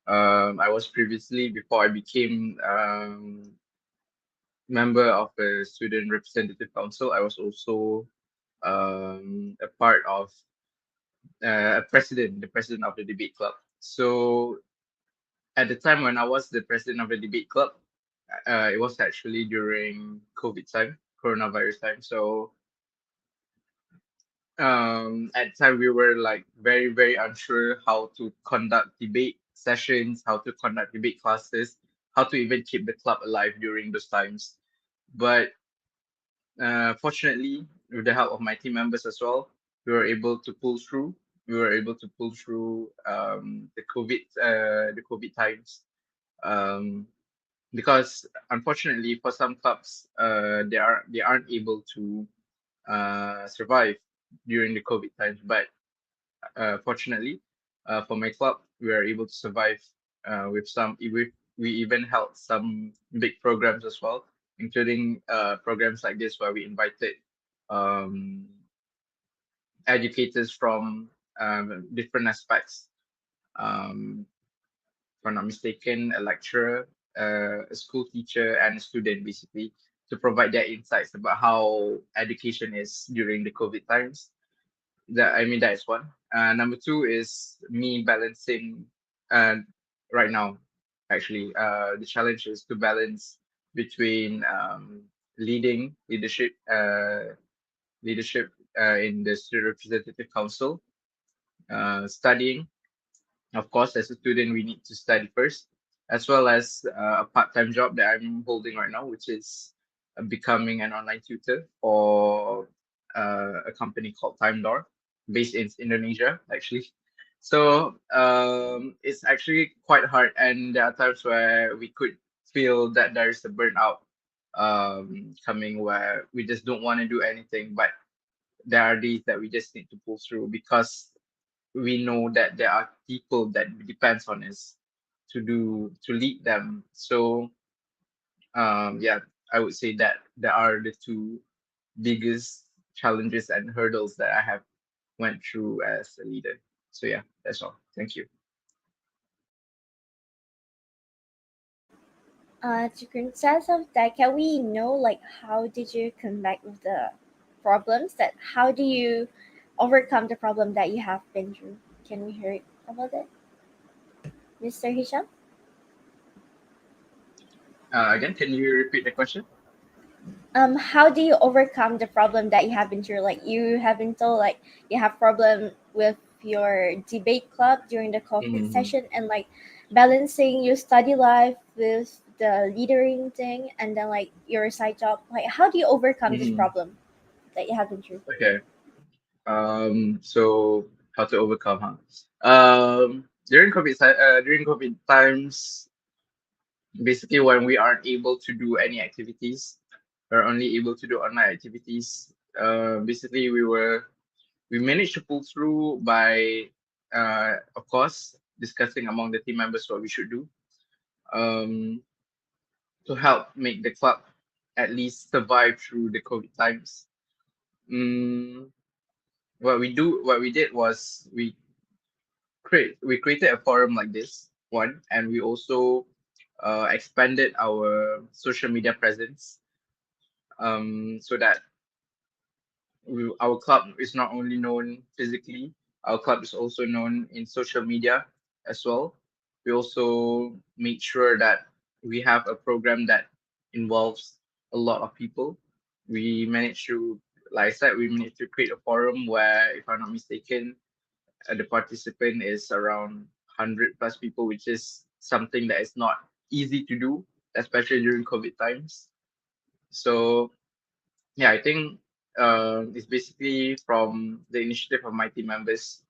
I was previously, before I became member of a student representative council, I was also a part of the president of the debate club. So at the time when I was the president of the debate club, it was actually during COVID time, coronavirus time. So at the time we were like very very unsure how to conduct debate sessions, how to conduct debate classes, how to even keep the club alive during those times. But fortunately, with the help of my team members as well, we were able to pull through. We were able to pull through the COVID times. Um, because unfortunately, for some clubs, they aren't able to survive during the COVID times. But fortunately, for my club, we were able to survive with some. We even held some big programs as well, including programs like this where we invited um, educators from different aspects. Um, if I'm not mistaken, a lecturer, a school teacher, and a student, basically, to provide their insights about how education is during the COVID times. That is one. Number two is me balancing. Uh, right now, actually, the challenge is to balance between leadership in the student representative council, studying. Of course, as a student, we need to study first, as well as a part-time job that I'm holding right now, which is becoming an online tutor for a company called Time Door, based in Indonesia, actually. So it's actually quite hard, and there are times where we could feel that there is a burnout coming, where we just don't want to do anything, but there are days that we just need to pull through because we know that there are people that depends on us to lead them. So yeah, I would say that there are the two biggest challenges and hurdles that I have went through as a leader. So yeah, that's all. Thank you. To consensus of that, can we know like how did you connect with the problems that how do you overcome the problem that you have been through? Can we hear about it, Mr. Hisham? Again, can you repeat the question? How do you overcome the problem that you have been through? Like you have been told like you have problem with your debate club during the COVID Mm-hmm. session and like balancing your study life with the leadering thing and then like your side job. Like how do you overcome this Mm-hmm. problem that you have been through? Okay. So how to overcome, huh? During COVID times, basically when we aren't able to do any activities, we're only able to do online activities. Basically we managed to pull through by of course discussing among the team members what we should do um, to help make the club at least survive through the COVID times. Mm, what we did was we created a forum like this one, and we also expanded our social media presence so that our club is not only known physically, our club is also known in social media as well. We also make sure that we have a program that involves a lot of people. We managed to, like I said, we managed to create a forum where, if I'm not mistaken, the participant is around 100 plus people, which is something that is not easy to do, especially during COVID times. So yeah, I think it's basically from the initiative of my team members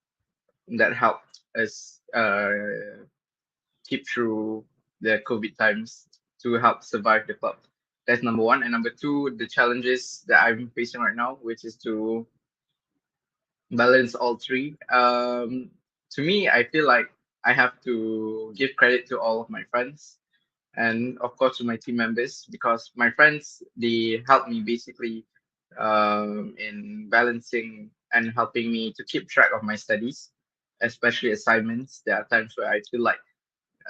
that helped us keep through the COVID times to help survive the club. That's number one. And number two, the challenges that I'm facing right now, which is to balance all three. To me, I feel like I have to give credit to all of my friends and of course to my team members, because my friends, they help me basically in balancing and helping me to keep track of my studies, especially assignments. There are times where I feel like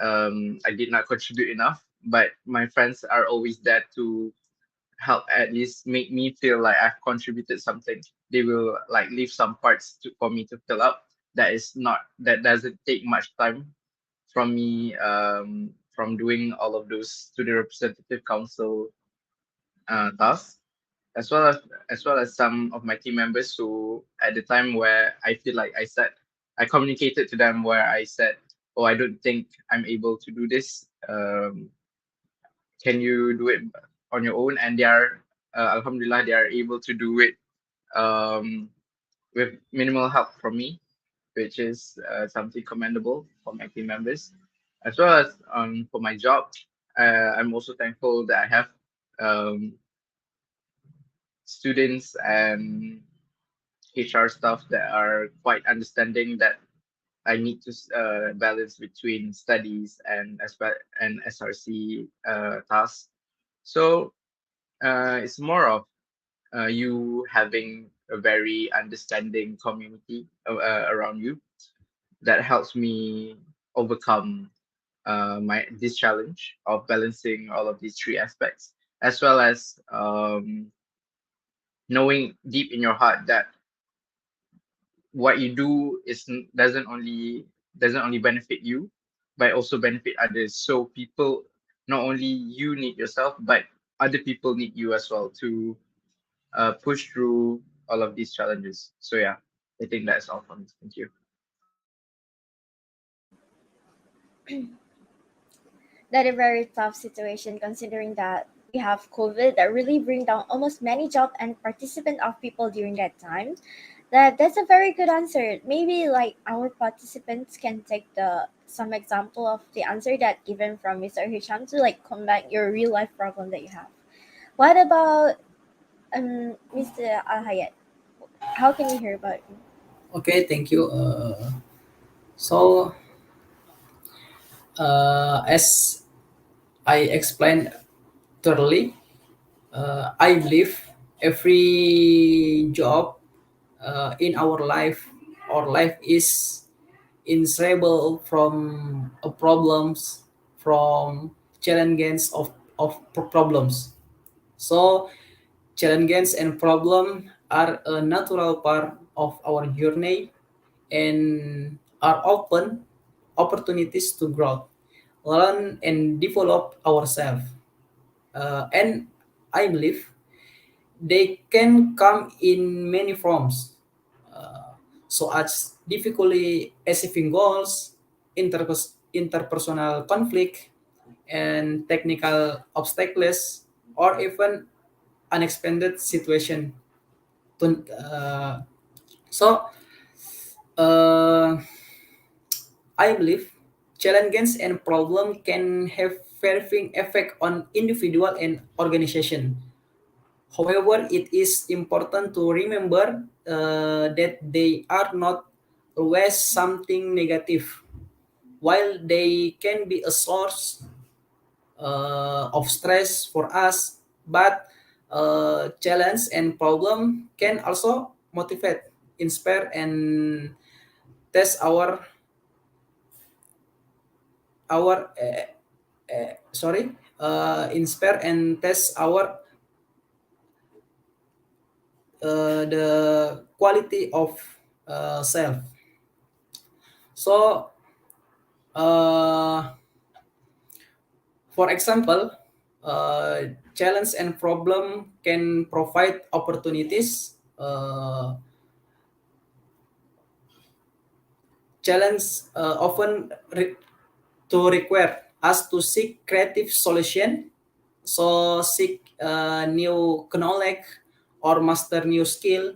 I did not contribute enough, but my friends are always there to help at least make me feel like I've contributed something. They will like leave some parts for me to fill up. That doesn't take much time from me, from doing all of those student representative council tasks, as well as some of my team members who, at the time where I feel like I communicated to them where I said, oh, I don't think I'm able to do this. Can you do it on your own? And they are, alhamdulillah, they are able to do it um, with minimal help from me, which is something commendable for my team members. As well as for my job, I'm also thankful that I have um, students and HR staff that are quite understanding that I need to balance between studies and SRC tasks. So it's more of you having a very understanding community around you that helps me overcome my this challenge of balancing all of these three aspects, as well as knowing deep in your heart that what you do doesn't only benefit you, but also benefit others. So people, not only you need yourself, but other people need you as well to push through all of these challenges. So yeah, I think that's all from me. Thank you. That a very tough situation considering that we have COVID that really bring down almost many job and participant of people during that time. That's a very good answer. Maybe like our participants can take the some example of the answer that given from Mr. Hisham to like combat your real life problem that you have. What about Mr. Al Hayat? How can we hear about you? Okay, thank you. So, as I explained thoroughly, I believe every job in our life, our life is inseparable from problems, from challenges of problems. So challenges and problem are a natural part of our journey and are open opportunities to grow, learn and develop ourselves. And I believe they can come in many forms, so as difficulty achieving goals, interpersonal conflict, and technical obstacles, or even unexpected situation. So, uh, I believe challenges and problem can have varying effect on individual and organization. However, it is important to remember that they are not always something negative. While they can be a source of stress for us, but challenge and problem can also motivate, inspire, and test our sorry inspire and test our the quality of self. So, uh, for example, challenge and problem can provide opportunities. Challenge often to require us to seek creative solution, so seek new knowledge or master new skill.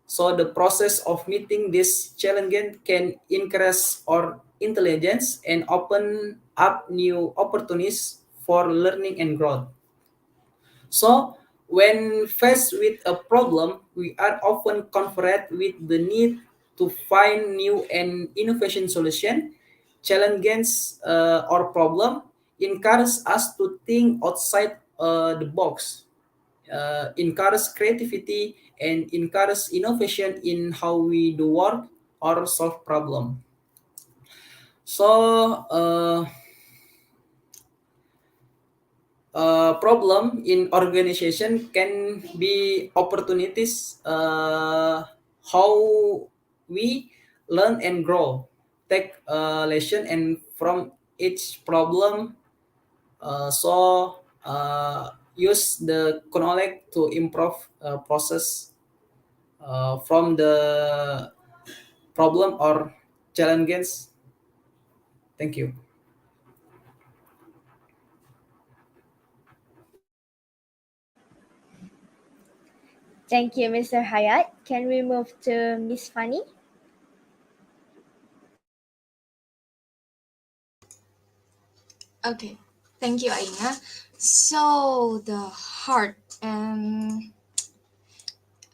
So the process of meeting this challenge can increase our intelligence and open up new opportunities for learning and growth. So when faced with a problem, we are often confronted with the need to find new and innovation solution. Challenges or problem encourage us to think outside the box, encourage creativity, and encourage innovation in how we do work or solve problem. So problem in organization can be opportunities, how we learn and grow, take a lesson and from each problem, use the knowledge to improve process from the problem or challenges. Thank you. Thank you, Mr. Hayat. Can we move to Miss Fanny? Okay, thank you, Aina. So the hard and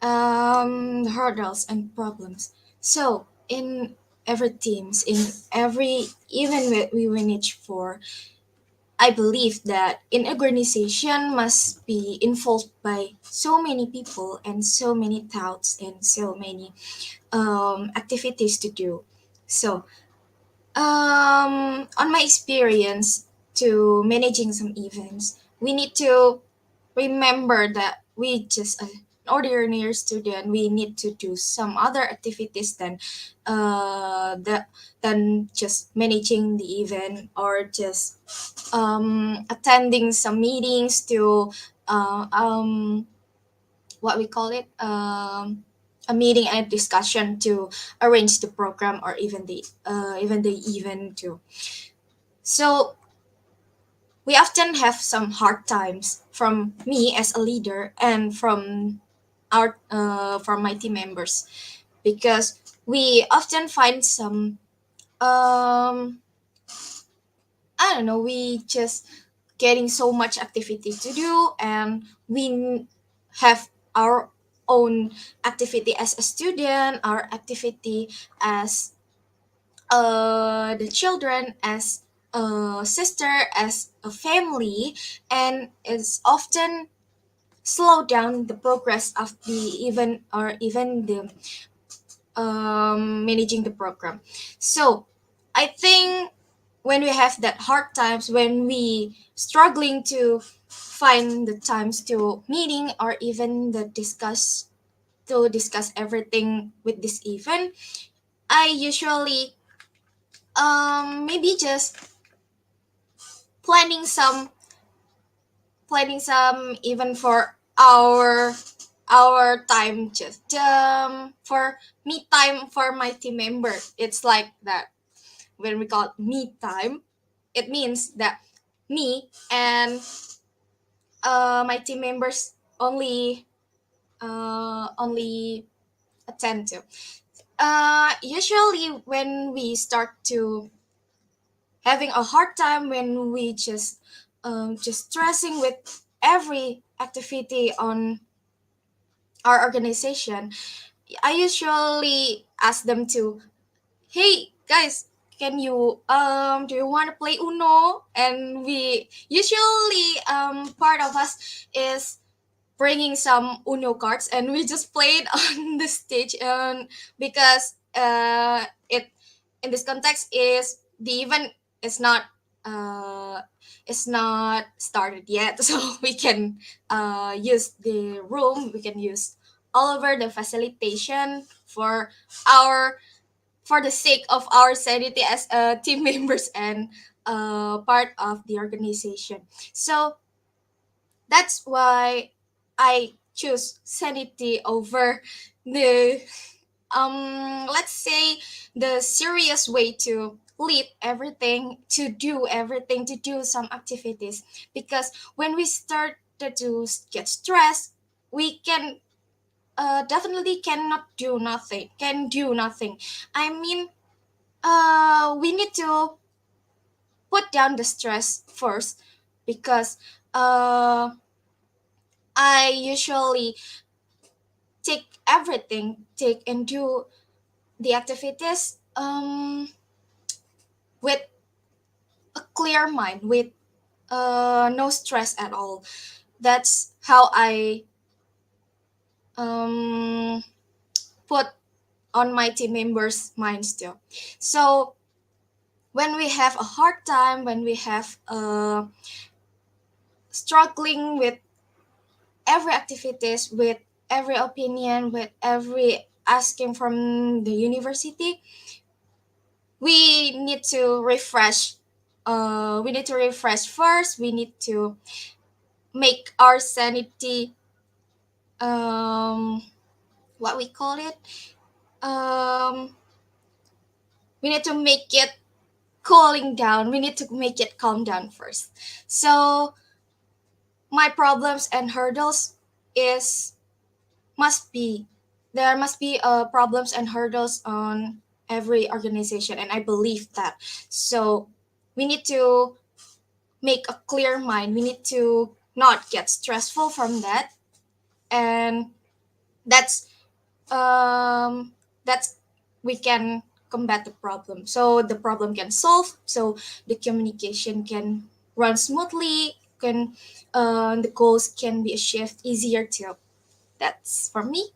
the hurdles and problems. So in every teams, in every even we manage for, I believe that in organization must be involved by so many people and so many thoughts and so many activities to do. So on my experience to managing some events, we need to remember that we just an ordinary student. We need to do some other activities than just managing the event or just attending some meetings to what we call it a meeting and discussion to arrange the program or even the event too. So we often have some hard times from me as a leader and from my team members because we often find some I don't know, we just getting so much activity to do and we have our own activity as a student, our activity as the children, as a sister, as a family, and it's often slow down the progress of the event or even the managing the program. So I think when we have that hard times, when we struggling to find the times to meeting or even the discuss everything with this event, I usually maybe just planning some even for our time, just for me time for my team member. It's like that when we call me time, it means that me and my team members only attend to. Usually when we start to having a hard time, when we just stressing with every activity on our organization, I usually ask them to, hey guys, can you do you want to play Uno? And we usually part of us is bringing some Uno cards and we just played on the stage, and because it in this context is the event is not uh is not started yet, so we can use the room, we can use all over the facilitation for our for the sake of our sanity as team members and part of the organization. So that's why I choose sanity over the let's say the serious way to leave everything to do some activities, because when we started to get stressed, we can definitely cannot do nothing can do nothing. I mean, we need to put down the stress first, because I usually take and do the activities with a clear mind, with no stress at all. That's how I um, put on my team members' minds too. So when we have a hard time, when we have struggling with every activities, with every opinion, with every asking from the university, we need to refresh. We need to refresh first. We need to make our sanity, um, what we call it. Um, we need to make it cooling down. We need to make it calm down first. So my problems and hurdles is must be there must be problems and hurdles on every organization, and I believe that. So we need to make a clear mind. We need to not get stressful from that, and that's um that's we can combat the problem, so the problem can solve, so the communication can run smoothly, can the goals can be achieved easier too. That's for me.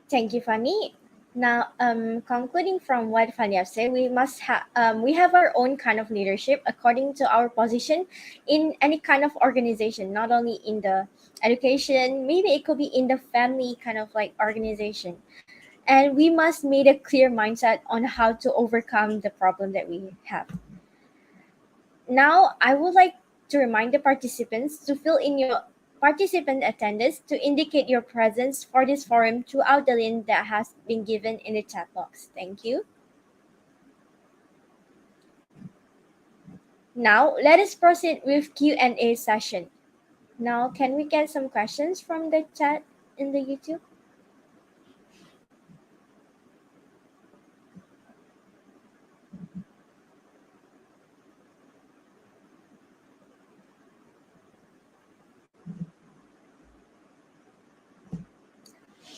Thank you, Fanny. Now, concluding from what Fanny has said, we have our own kind of leadership according to our position in any kind of organization, not only in the education, maybe it could be in the family kind of like organization. And we must make a clear mindset on how to overcome the problem that we have. Now, I would like to remind the participants to fill in your participant attendance to indicate your presence for this forum throughout the link that has been given in the chat box. Thank you. Now, let us proceed with Q&A session. Now, can we get some questions from the chat in the YouTube?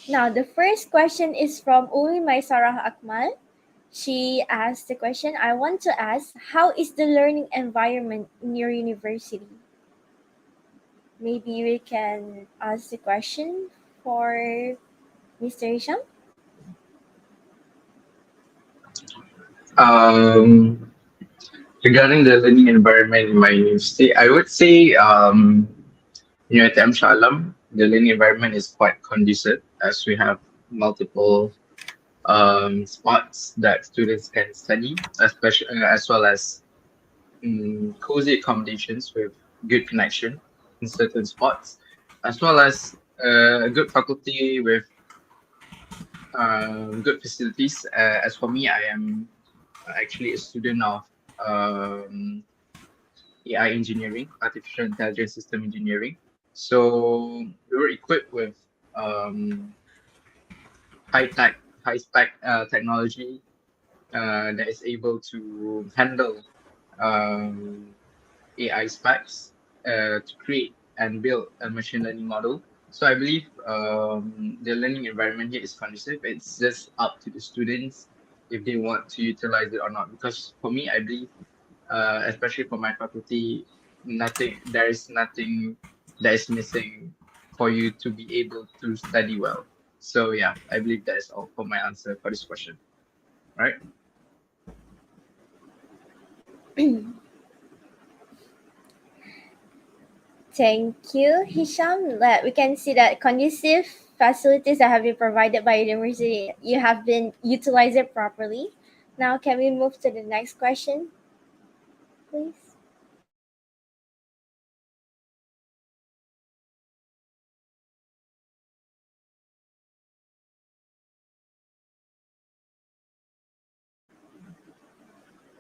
Now, the first question is from Uli Maisarah Akmal. She asked the question, I want to ask, how is the learning environment in your university? Maybe we can ask the question for Mr. Hisham. Um, Regarding the learning environment in my university, I would say UiTM Shalam, the learning environment is quite conducive as we have multiple spots that students can study, especially as well as cozy accommodations with good connection in certain spots, as well as a good faculty with good facilities. As for me, I am actually a student of um, AI engineering, artificial intelligence system engineering. So we were equipped with um, high tech, high spec technology that is able to handle um, AI specs to create and build a machine learning model. So I believe the learning environment here is conducive. It's just up to the students if they want to utilize it or not. Because for me, I believe, especially for my faculty, there is nothing that is missing for you to be able to study well. So yeah, I believe that is all for my answer for this question. All right. Thank you, Hisham. We can see that conducive facilities that have been provided by university, you have been utilized it properly. Now, can we move to the next question, please?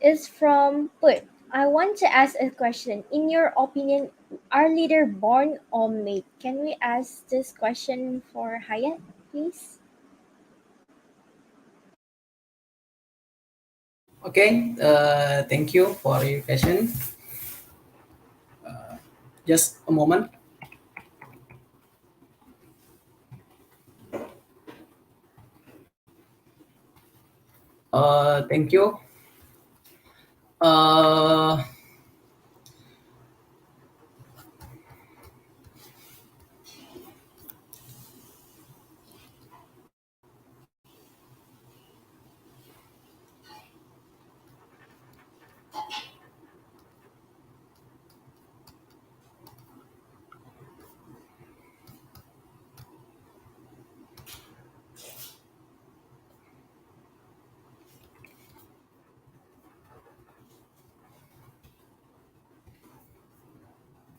is from Put. I want to ask a question. In your opinion, are leader born or made? Can we ask this question for Hayat, please? Okay, thank you for your question. Just a moment. Thank you. Uh,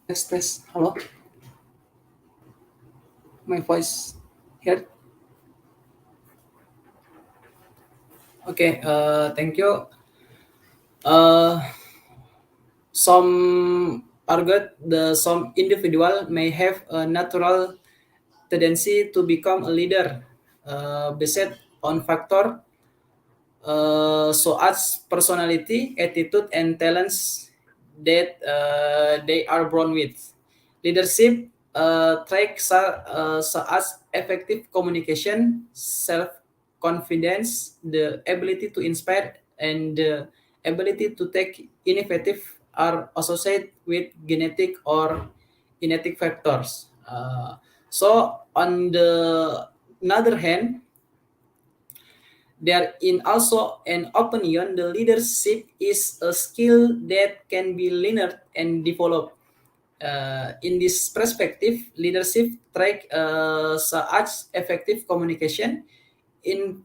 test. Hello, my voice here. Okay. Thank you. Uh, some argue some individual may have a natural tendency to become a leader, based on factor so as personality, attitude, and talents that they are born with. Leadership traits such as effective communication, self confidence, the ability to inspire, and the ability to take initiative are associated with genetic or genetic factors. So, on the another hand, there in also an opinion, the leadership is a skill that can be learned and developed. In this perspective, leadership traits such as effective communication, in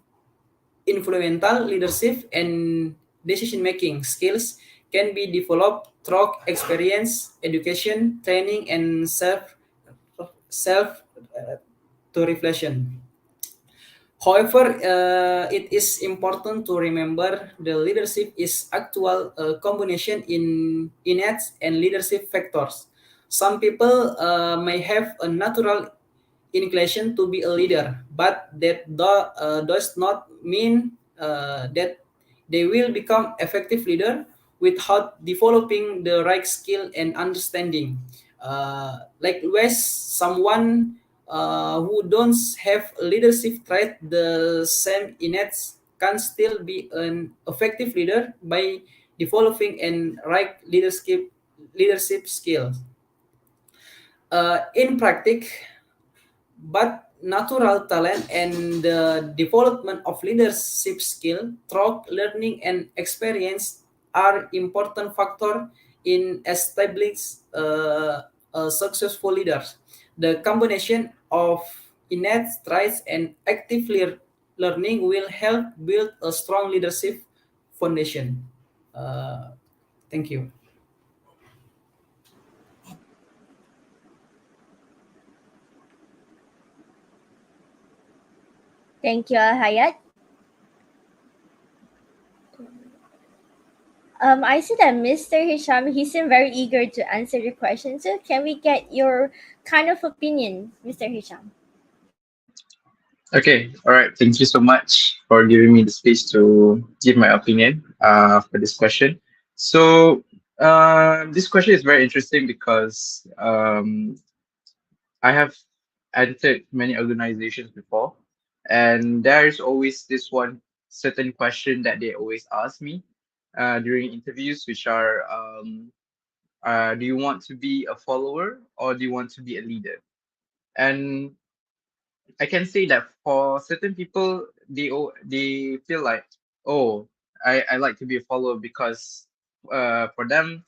influential leadership, and decision-making skills can be developed through experience, education, training, and self to reflection. However, it is important to remember the leadership is actual combination in innate and leadership factors. Some people may have a natural inclination to be a leader, but that does not mean that they will become effective leader without developing the right skill and understanding. Likewise, someone who don't have a leadership trait the same innate can still be an effective leader by developing and right leadership skills. In practice, but natural talent and the development of leadership skill through learning and experience are important factor in establishing a successful leaders. The combination of innate traits and active learning will help build a strong leadership foundation. Uh, Thank you. Thank you, Hayat. I see that Mr. Hisham, he seemed very eager to answer the question. So can we get your kind of opinion, Mr. Hisham? Okay, all right. Thank you so much for giving me the space to give my opinion for this question. So, this question is very interesting because I have edited many organizations before, and there is always this one certain question that they always ask me during interviews, which are do you want to be a follower or do you want to be a leader? And I can say that for certain people, they feel like, oh, I like to be a follower because for them,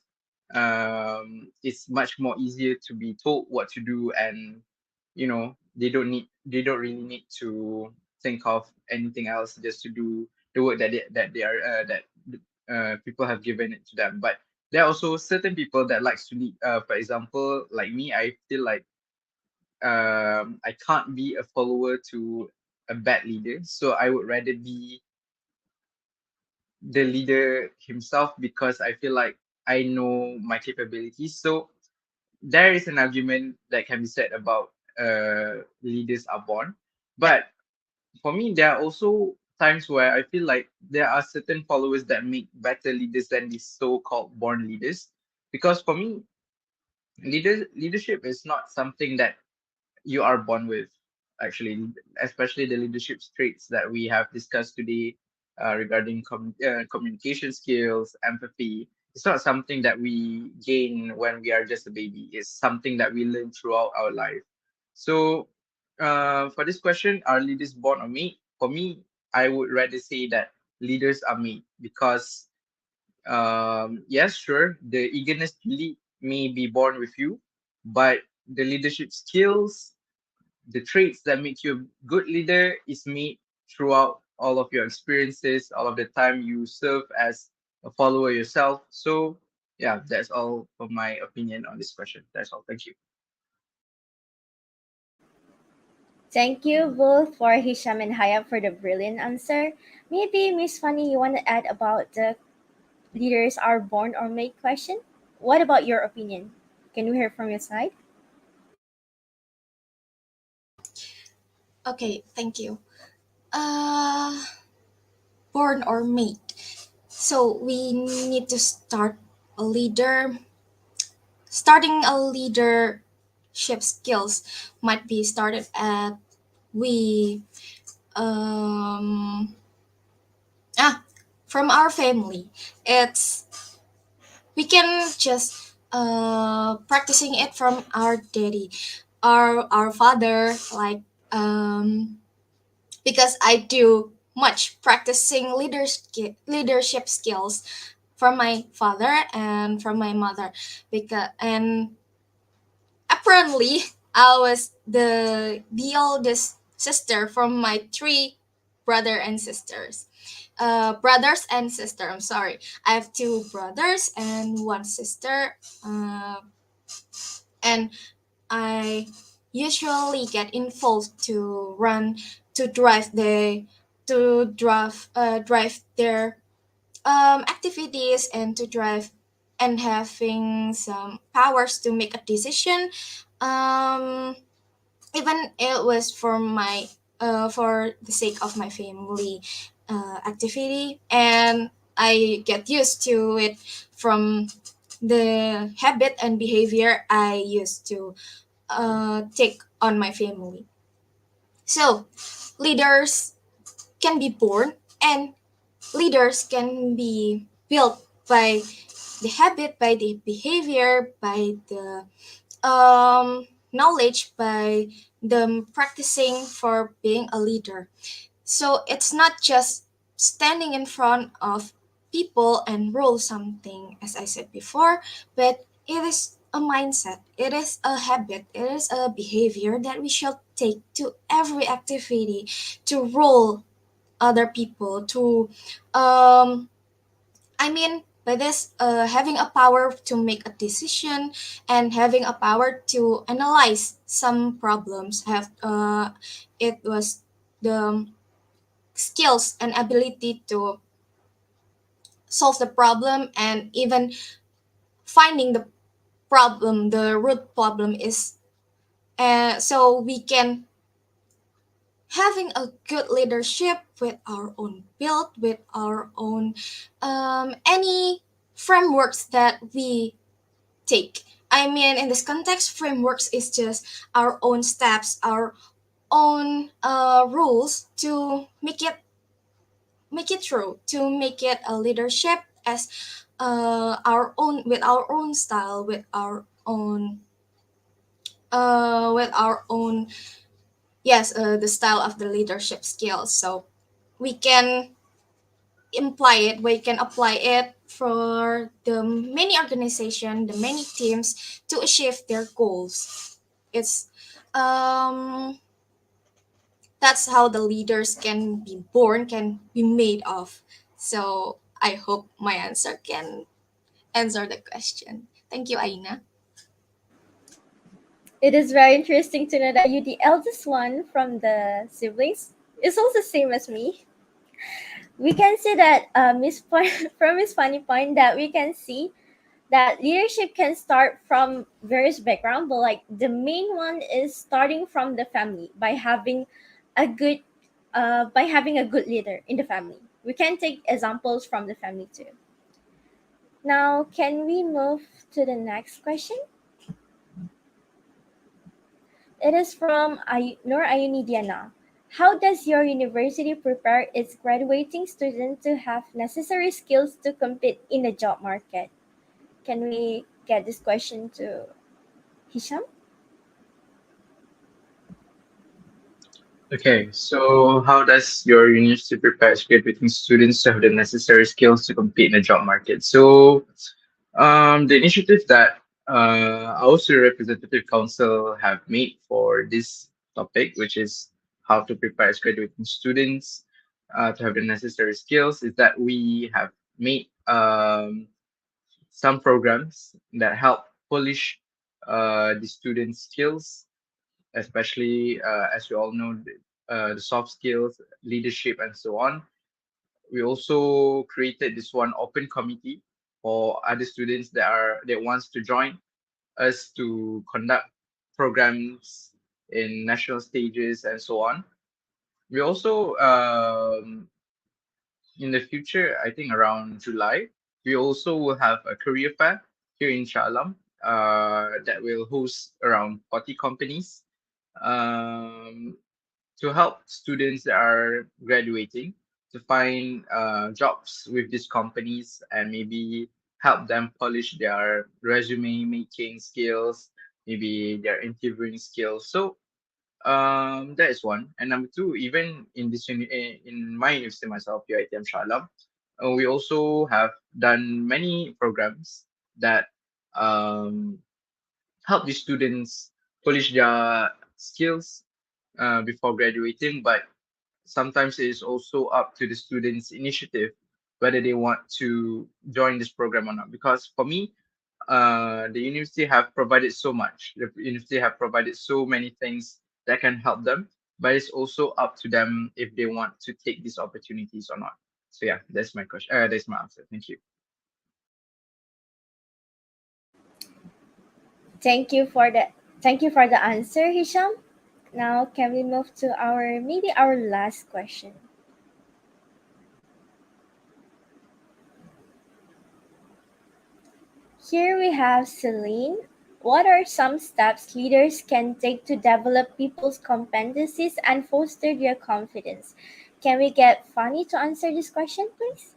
it's much more easier to be told what to do, and they don't really need to think of anything else just to do the work that they are that people have given it to them. But there are also certain people that likes to lead. For example, like me, I feel like I can't be a follower to a bad leader. So I would rather be the leader himself because I feel like I know my capabilities. So there is an argument that can be said about leaders are born, but for me, there are also times where I feel like there are certain followers that make better leaders than the so-called born leaders. Because for me, leadership is not something that you are born with, actually, especially the leadership traits that we have discussed today regarding communication skills, empathy. It's not something that we gain when we are just a baby. It's something that we learn throughout our life. So, for this question, are leaders born or made? For me, I would rather say that leaders are made because yes, sure, the eagerness to lead may be born with you, but the leadership skills, the traits that make you a good leader is made throughout all of your experiences, all of the time you serve as a follower yourself. So yeah, that's all for my opinion on this question. That's all. Thank you. Thank you both for Hisham and Hayab for the brilliant answer. Maybe Miss Funny, you want to add about the leaders are born or made question? What about your opinion? Can we hear from your side? Okay, thank you. Uh, Born or made. So we need to start a leader. Starting a leadership skills might be started at we um from our family. It's we can just practicing it from our daddy, our father, like um because I do much practicing leadership skills from my father and from my mother, because and apparently I was the oldest sister from my three brothers and sister. I'm sorry, I have two brothers and one sister, and I usually get involved to run to drive the to drive their activities and to drive and having some powers to make a decision. Um, Even it was for the sake of my family activity, and I get used to it from the habit and behavior I used to take on my family. So leaders can be born, and leaders can be built by the habit, by the behavior, by the knowledge, by them practicing for being a leader. So it's not just standing in front of people and rule something, as I said before, but it is a mindset, it is a habit, it is a behavior that we should take to every activity to rule other people, to I mean, by this, having a power to make a decision and having a power to analyze some problems. It was the skills and ability to solve the problem, and even finding the root problem is, so we can having a good leadership with our own build, with our own any frameworks that we take. I mean, in this context, frameworks is just our own steps, our own rules to make it true, to make it a leadership as our own, with our own style, with our own, yes, the style of the leadership skills. So we can we can apply it for the many organization, the many teams to achieve their goals. It's That's how the leaders can be born, can be made of. So I hope my answer can answer the question. Thank you, Aina. It is very interesting to know that you, the eldest one from the siblings, is also same as me. We can see that Miss Point from Miss Funny Point that we can see that leadership can start from various background, but like the main one is starting from the family a good by having a good leader in the family. We can take examples from the family too. Now, can we move to the next question? It is from Nur Ayuni Diana. How does your university prepare its graduating students to have necessary skills to compete in the job market? Can we get this question to Hisham? Okay, so how does your university prepare its graduating students to have the necessary skills to compete in the job market? So, the initiative that our student representative council have made for this topic, which is how to prepare its graduating students to have the necessary skills, is that we have made some programs that help polish the students' skills, especially as we all know, the soft skills, leadership, and so on. We also created this one open committee for other students that wants to join us to conduct programs in national stages and so on. We also in the future, I think around July, we also will have a career fair here in Shalam that will host around 40 companies um, to help students that are graduating to find jobs with these companies and maybe help them polish their resume making skills, maybe their interviewing skills. So that is one. And number two, even in in my university myself, UiTM Shalam, we also have done many programs that um, help the students polish their skills before graduating. But sometimes it is also up to the students' initiative whether they want to join this program or not. Because for me, the university have provided so much. The university have provided so many things that can help them, but it's also up to them if they want to take these opportunities or not. So yeah, that's my question. That's my answer. Thank you. Thank you for the answer, Hisham. Now, can we move to our last question? Here we have Celine. What are some steps leaders can take to develop people's competencies and foster their confidence? Can we get Fanny to answer this question, please?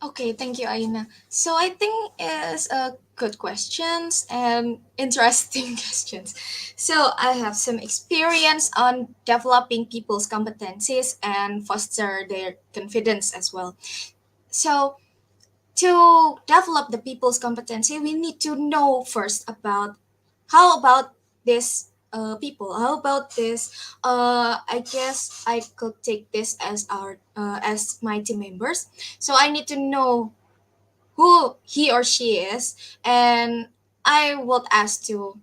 Okay, thank you, Aina. So I think it's a good questions and interesting questions. So I have some experience on developing people's competencies and foster their confidence as well. So to develop the people's competency, we need to know first about how about this people. How about this? I guess I could take this as our as my team members. So I need to know who he or she is, and I would ask to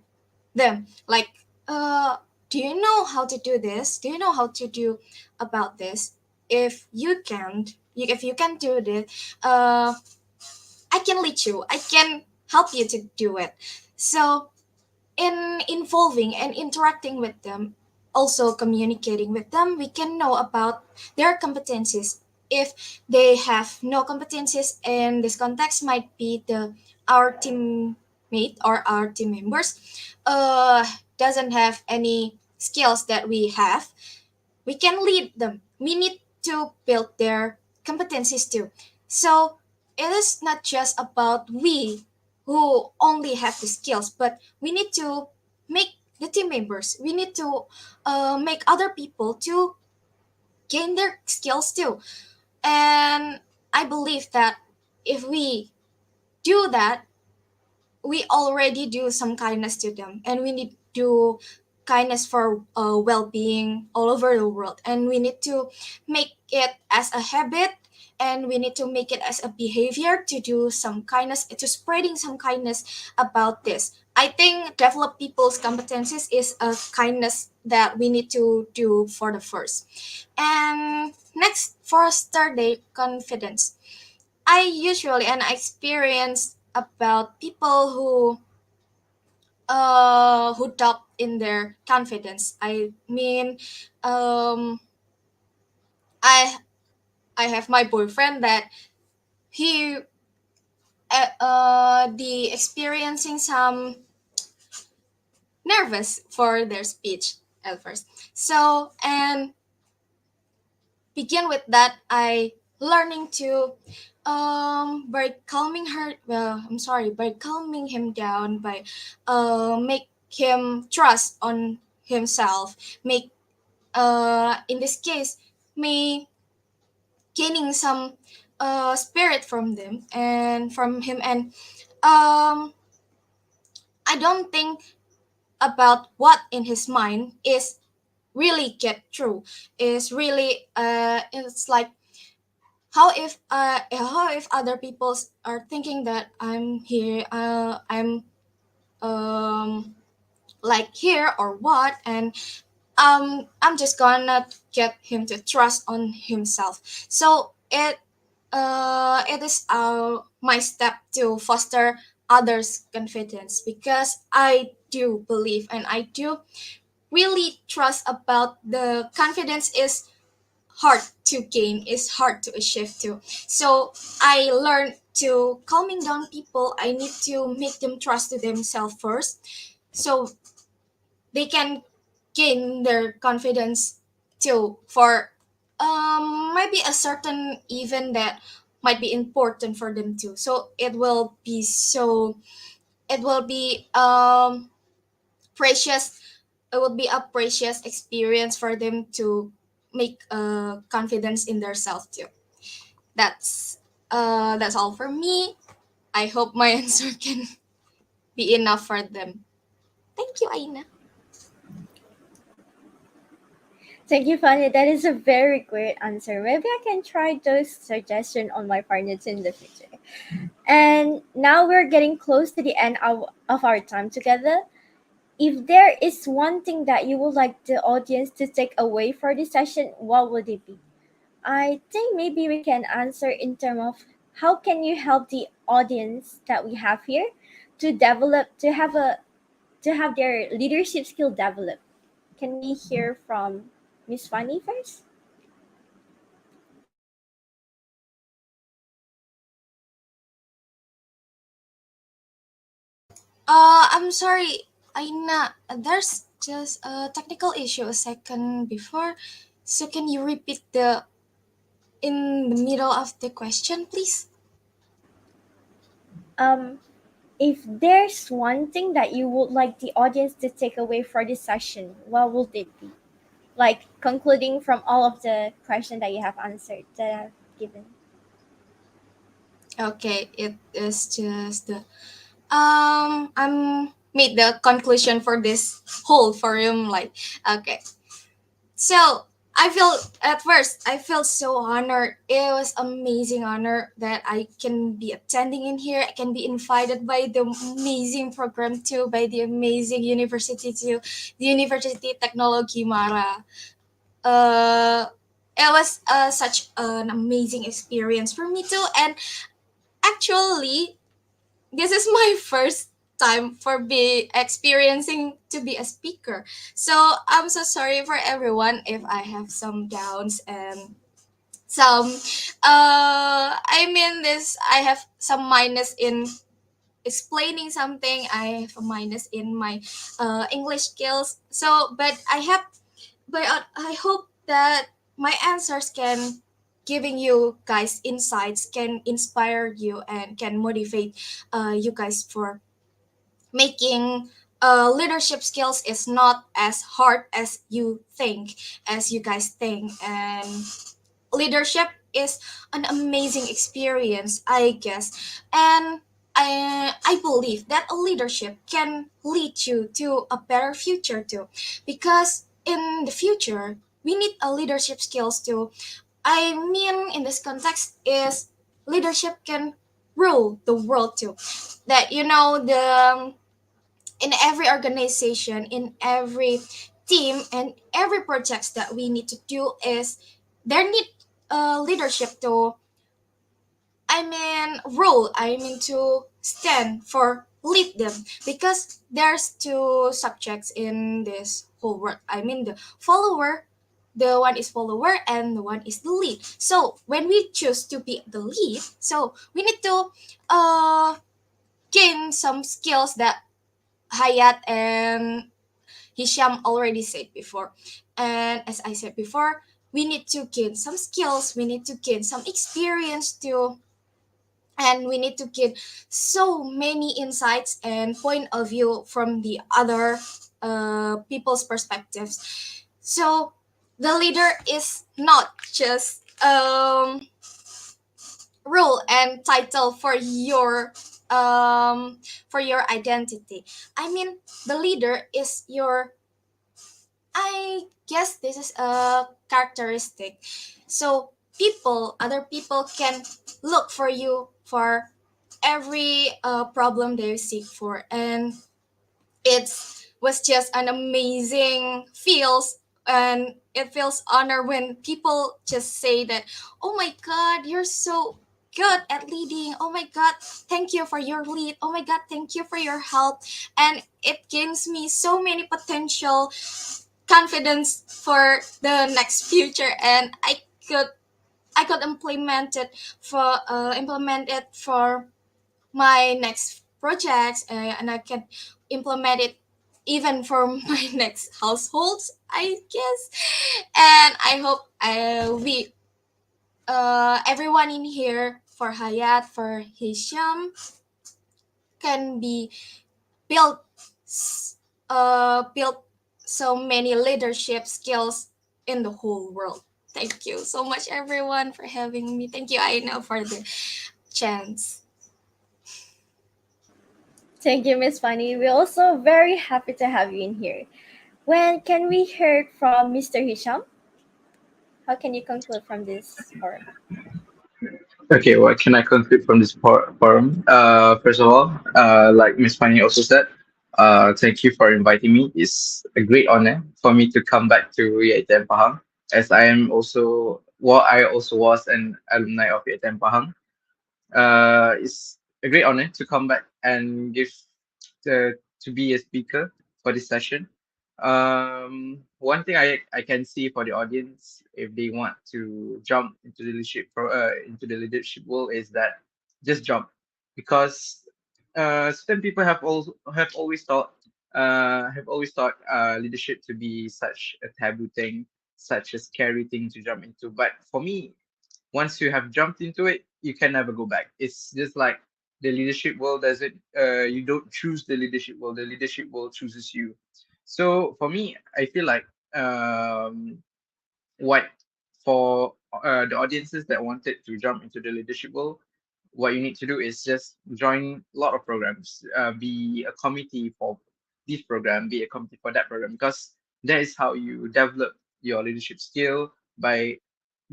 them like, do you know how to do this? Do you know how to do about this? If you can't, if you can do it, I can lead you. I can help you to do it. So in involving and interacting with them, also communicating with them, we can know about their competencies. If they have no competencies in this context, might be the our teammate or our team members doesn't have any skills that we have, we can lead them. We need to build their competencies too. So it is not just about we who only have the skills, but we need to make the team members. We need to make other people to gain their skills too. And I believe that if we do that, we already do some kindness to them, and we need to kindness for well-being all over the world, and we need to make it as a habit, and we need to make it as a behavior to do some kindness, to spreading some kindness about this. I think develop people's competencies is a kindness that we need to do for the first. And next, foster their confidence. I usually and I experience about people who doubt in their confidence. I mean, um, I I have my boyfriend that he the experiencing some nervous for their speech at first. So and begin with that, I learning to by calming her. Well, I'm sorry, by calming him down, by make him trust on himself, make in this case me gaining some spirit from them and from him, and um I don't think about what in his mind is really get true, is really it's like how if other people are thinking that I'm here, I'm um like here or what, and I'm just gonna get him to trust on himself. So it is my step to foster others confidence, because I do believe and I do really trust about the confidence is hard to gain, is hard to achieve too. So I learned to calming down people. I need to make them trust to themselves first, so they can gain their confidence too for maybe a certain event that might be important for them too. So it will be precious, it will be a precious experience for them to make confidence in their self too. That's all for me. I hope my answer can be enough for them. Thank you, Aina. Thank you, Fanny. That is a very great answer. Maybe I can try those suggestions on my partners in the future. And now we're getting close to the end of our time together. If there is one thing that you would like the audience to take away for this session, what would it be? I think maybe we can answer in terms of how can you help the audience that we have here to develop to have their leadership skill developed. Can we hear from Miss Fanny first? I'm sorry, Aina. There's just a technical issue a second before. So can you repeat the in the middle of the question, please? Um, if there's one thing that you would like the audience to take away for this session, what would it be? Like concluding from all of the questions that you have answered that I've given. Okay, it is just the I'm made the conclusion for this whole forum. Like, okay, so I feel at first I felt so honored. It was amazing honor that I can be attending in here. I can be invited by the amazing program too, by the amazing university too, the University Technology Mara. Uh, it was such an amazing experience for me too, and actually this is my first time for be experiencing to be a speaker. So I'm so sorry for everyone if I have some downs and some I mean this I have some minus in explaining something. I have a minus in my English skills. So I hope that my answers can giving you guys insights, can inspire you and can motivate you guys for making leadership skills is not as hard as you think, as you guys think. And leadership is an amazing experience, I guess. And I believe that a leadership can lead you to a better future too, because in the future we need a leadership skills too. I mean, in this context, is leadership can rule the world too. That you know the in every organization, in every team, and every projects that we need to do is there need leadership to to stand for lead them, because there's two subjects in this whole world. The follower, the one is follower and the one is the lead. So when we choose to be the lead, so we need to uh gain some skills that Hayat and Hisham already said before. And as I said before, we need to gain some skills, we need to gain some experience to, and we need to get so many insights and point of view from the other people's perspectives. So the leader is not just role and title for your identity. The leader is your, I guess this is a characteristic. So other people can look for you for every problem they seek for, and it was just an amazing feels, and it feels honor when people just say that, oh my god, you're so good at leading, oh my god, thank you for your lead, oh my god, thank you for your help. And it gives me so many potential confidence for the next future, and I could implement it for my next projects, and I can implement it even for my next households, I guess. And I hope we everyone in here, for Hayat, for Hisham, can be build build so many leadership skills in the whole world. Thank you so much, everyone, for having me. Thank you, Aina, for the chance. Thank you, Miss Fanny. We're also very happy to have you in here. When can we hear from Mr. Hisham? How can you conclude from this forum? Okay, what can I conclude from this forum? First of all, like Miss Fanny also said, thank you for inviting me. It's a great honor for me to come back to UiTM Pahang, as I also was an alumni of UiTM Pahang. It's a great honor to come back and to be a speaker for this session. One thing I can see for the audience, if they want to jump into into the leadership world, is that just jump, because certain people have always thought leadership to be such a taboo thing, such a scary thing to jump into. But for me, once you have jumped into it, you can never go back. It's just like the leadership world doesn't. You don't choose the leadership world. The leadership world chooses you. So for me, I feel like what for the audiences that wanted to jump into the leadership world, what you need to do is just join a lot of programs, be a committee for this program, be a committee for that program, because that is how you develop your leadership skill, by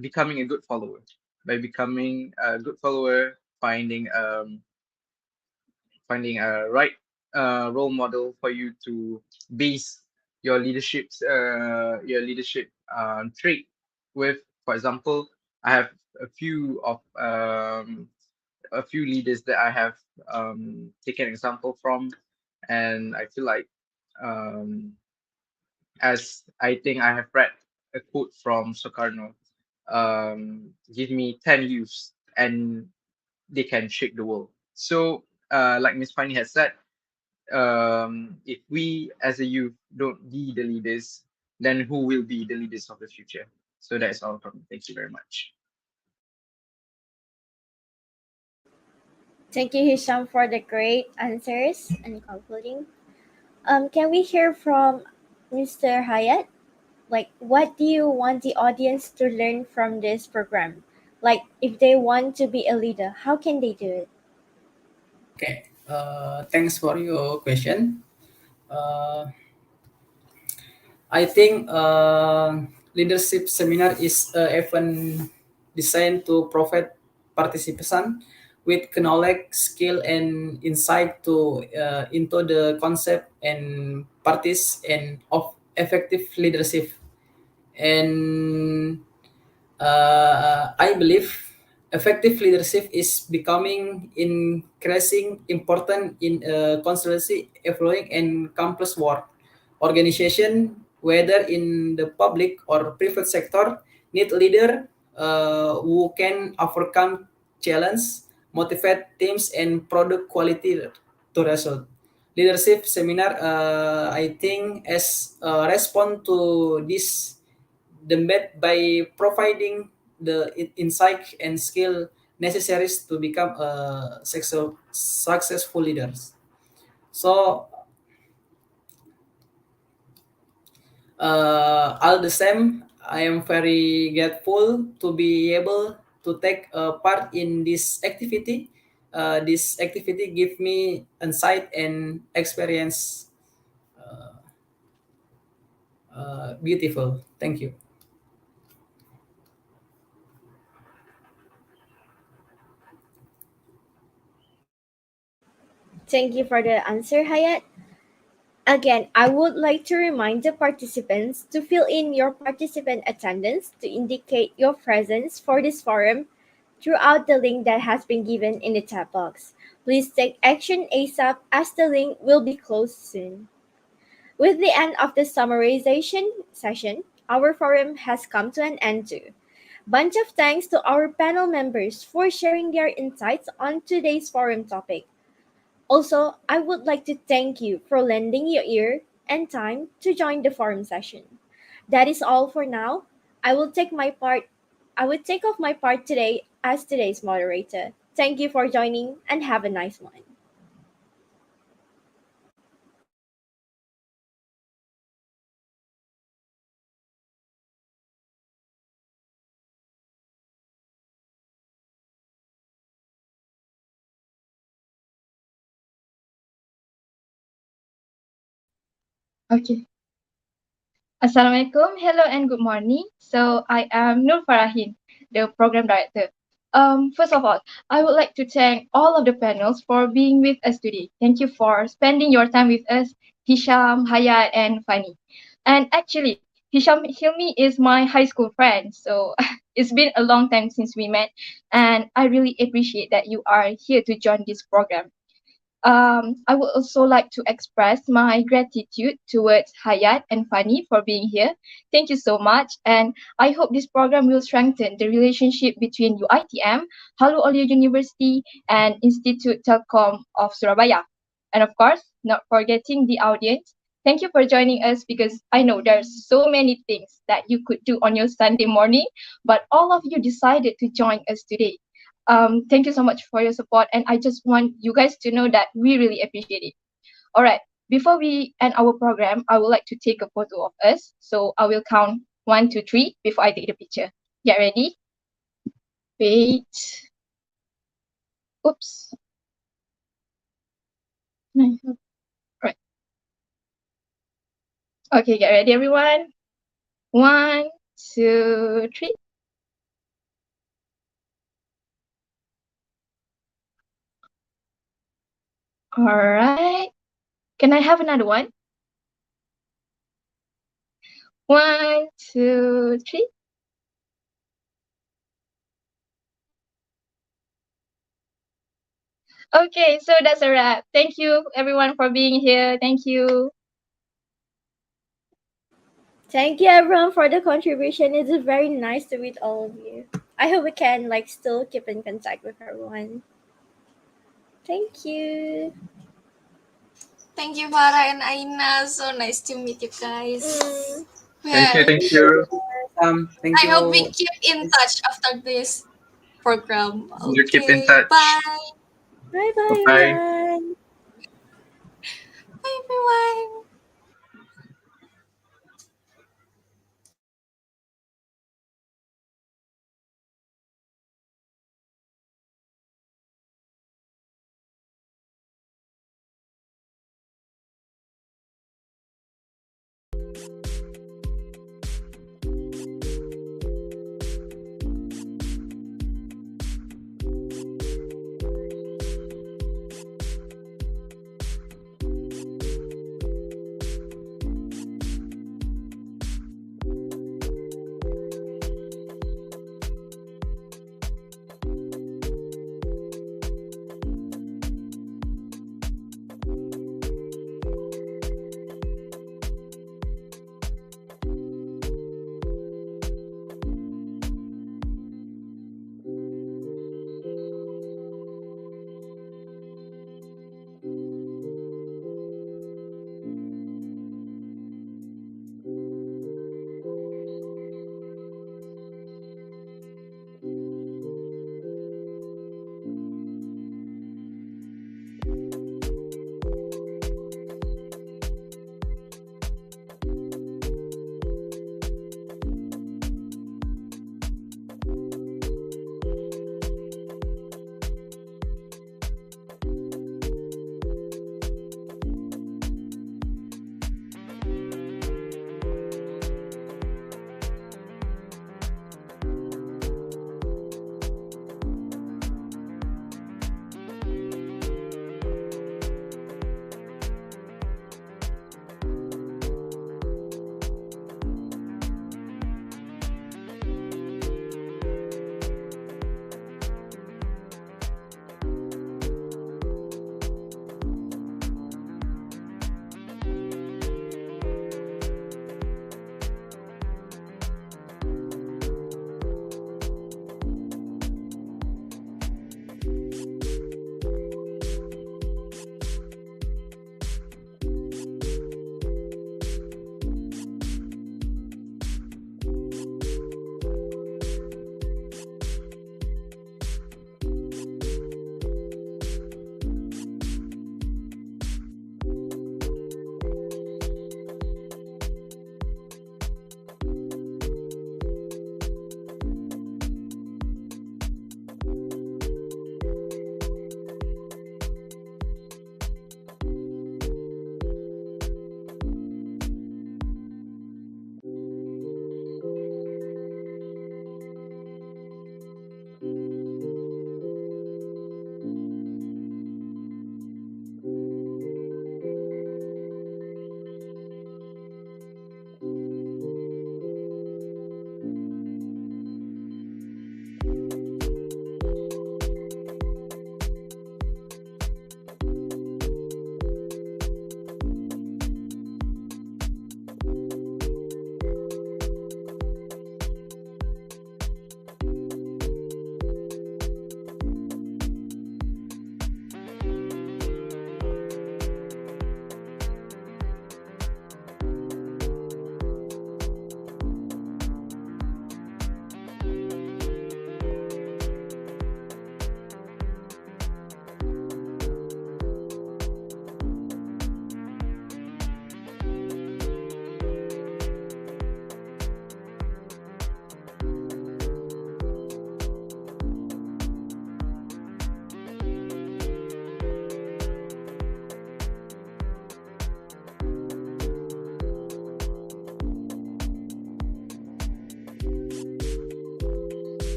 becoming a good follower. By becoming a good follower, finding a right role model for you to base your leadership trait with. For example, I have a few of a few leaders that I have taken example from, and I feel like um, as I think I have read a quote from Soekarno, give me 10 youths and they can shake the world. So, like Miss Fanny has said, if we as a youth don't be the leaders, then who will be the leaders of the future? So that's all from me. Thank you very much. Thank you, Hisham, for the great answers and concluding. Can we hear from Mr. Hayat? Like, what do you want the audience to learn from this program? Like, if they want to be a leader, how can they do it? Okay, thanks for your question. I think leadership seminar is event designed to provide participation with knowledge, skill, and insight to into the concept and practice and of effective leadership. And I believe effective leadership is becoming increasing important in a constantly evolving and complex world. Organization, whether in the public or private sector, need leader who can overcome challenge, motivate teams, and product quality to result. Leadership seminar, I think, as a response to this debate by providing the insight and skill necessary to become a successful leaders. So all the same, I am very grateful to be able to take a part in this activity. This activity give me insight and experience beautiful. Thank you. Thank you for the answer, Hayat. Again, I would like to remind the participants to fill in your participant attendance to indicate your presence for this forum throughout the link that has been given in the chat box. Please take action ASAP as the link will be closed soon. With the end of the summarization session, our forum has come to an end too. Bunch of thanks to our panel members for sharing their insights on today's forum topic. Also, I would like to thank you for lending your ear and time to join the forum session. That is all for now. I will take my part I will take off my part today as today's moderator. Thank you for joining and have a nice one. Okay. Assalamualaikum. Hello and good morning. So I am Nur Farahin, the program director. First of all, I would like to thank all of the panels for being with us today. Thank you for spending your time with us, Hisham, Hayat, and Fani. And actually, Hisham Hilmi is my high school friend, so it's been a long time since we met, and I really appreciate that you are here to join this program. I would also like to express my gratitude towards Hayat and Fani for being here. Thank you so much. And I hope this program will strengthen the relationship between UiTM, Halu Olio University, and Institute Telkom of Surabaya. And of course, not forgetting the audience. Thank you for joining us because I know there's so many things that you could do on your Sunday morning, but all of you decided to join us today. Thank you so much for your support, and I just want you guys to know that we really appreciate it. All right, before we end our program, I would like to take a photo of us. So I will count 1, 2, 3 before I take the picture. Get ready. Wait. Oops. Right. Okay, get ready, everyone. 1, 2, 3. All right. Can I have another one? 1, 2, 3. Okay, so that's a wrap. Thank you, everyone, for being here. Thank you. Thank you everyone for the contribution. It's very nice to meet all of you. I hope we can still keep in contact with everyone. Thank you. Thank you, Farah and Aina. So nice to meet you guys. Thank you. Well, Thank you. Thank I you. hope we keep in touch after this program. You keep in Okay, touch. bye. Bye bye Bye. everyone. Bye, everyone.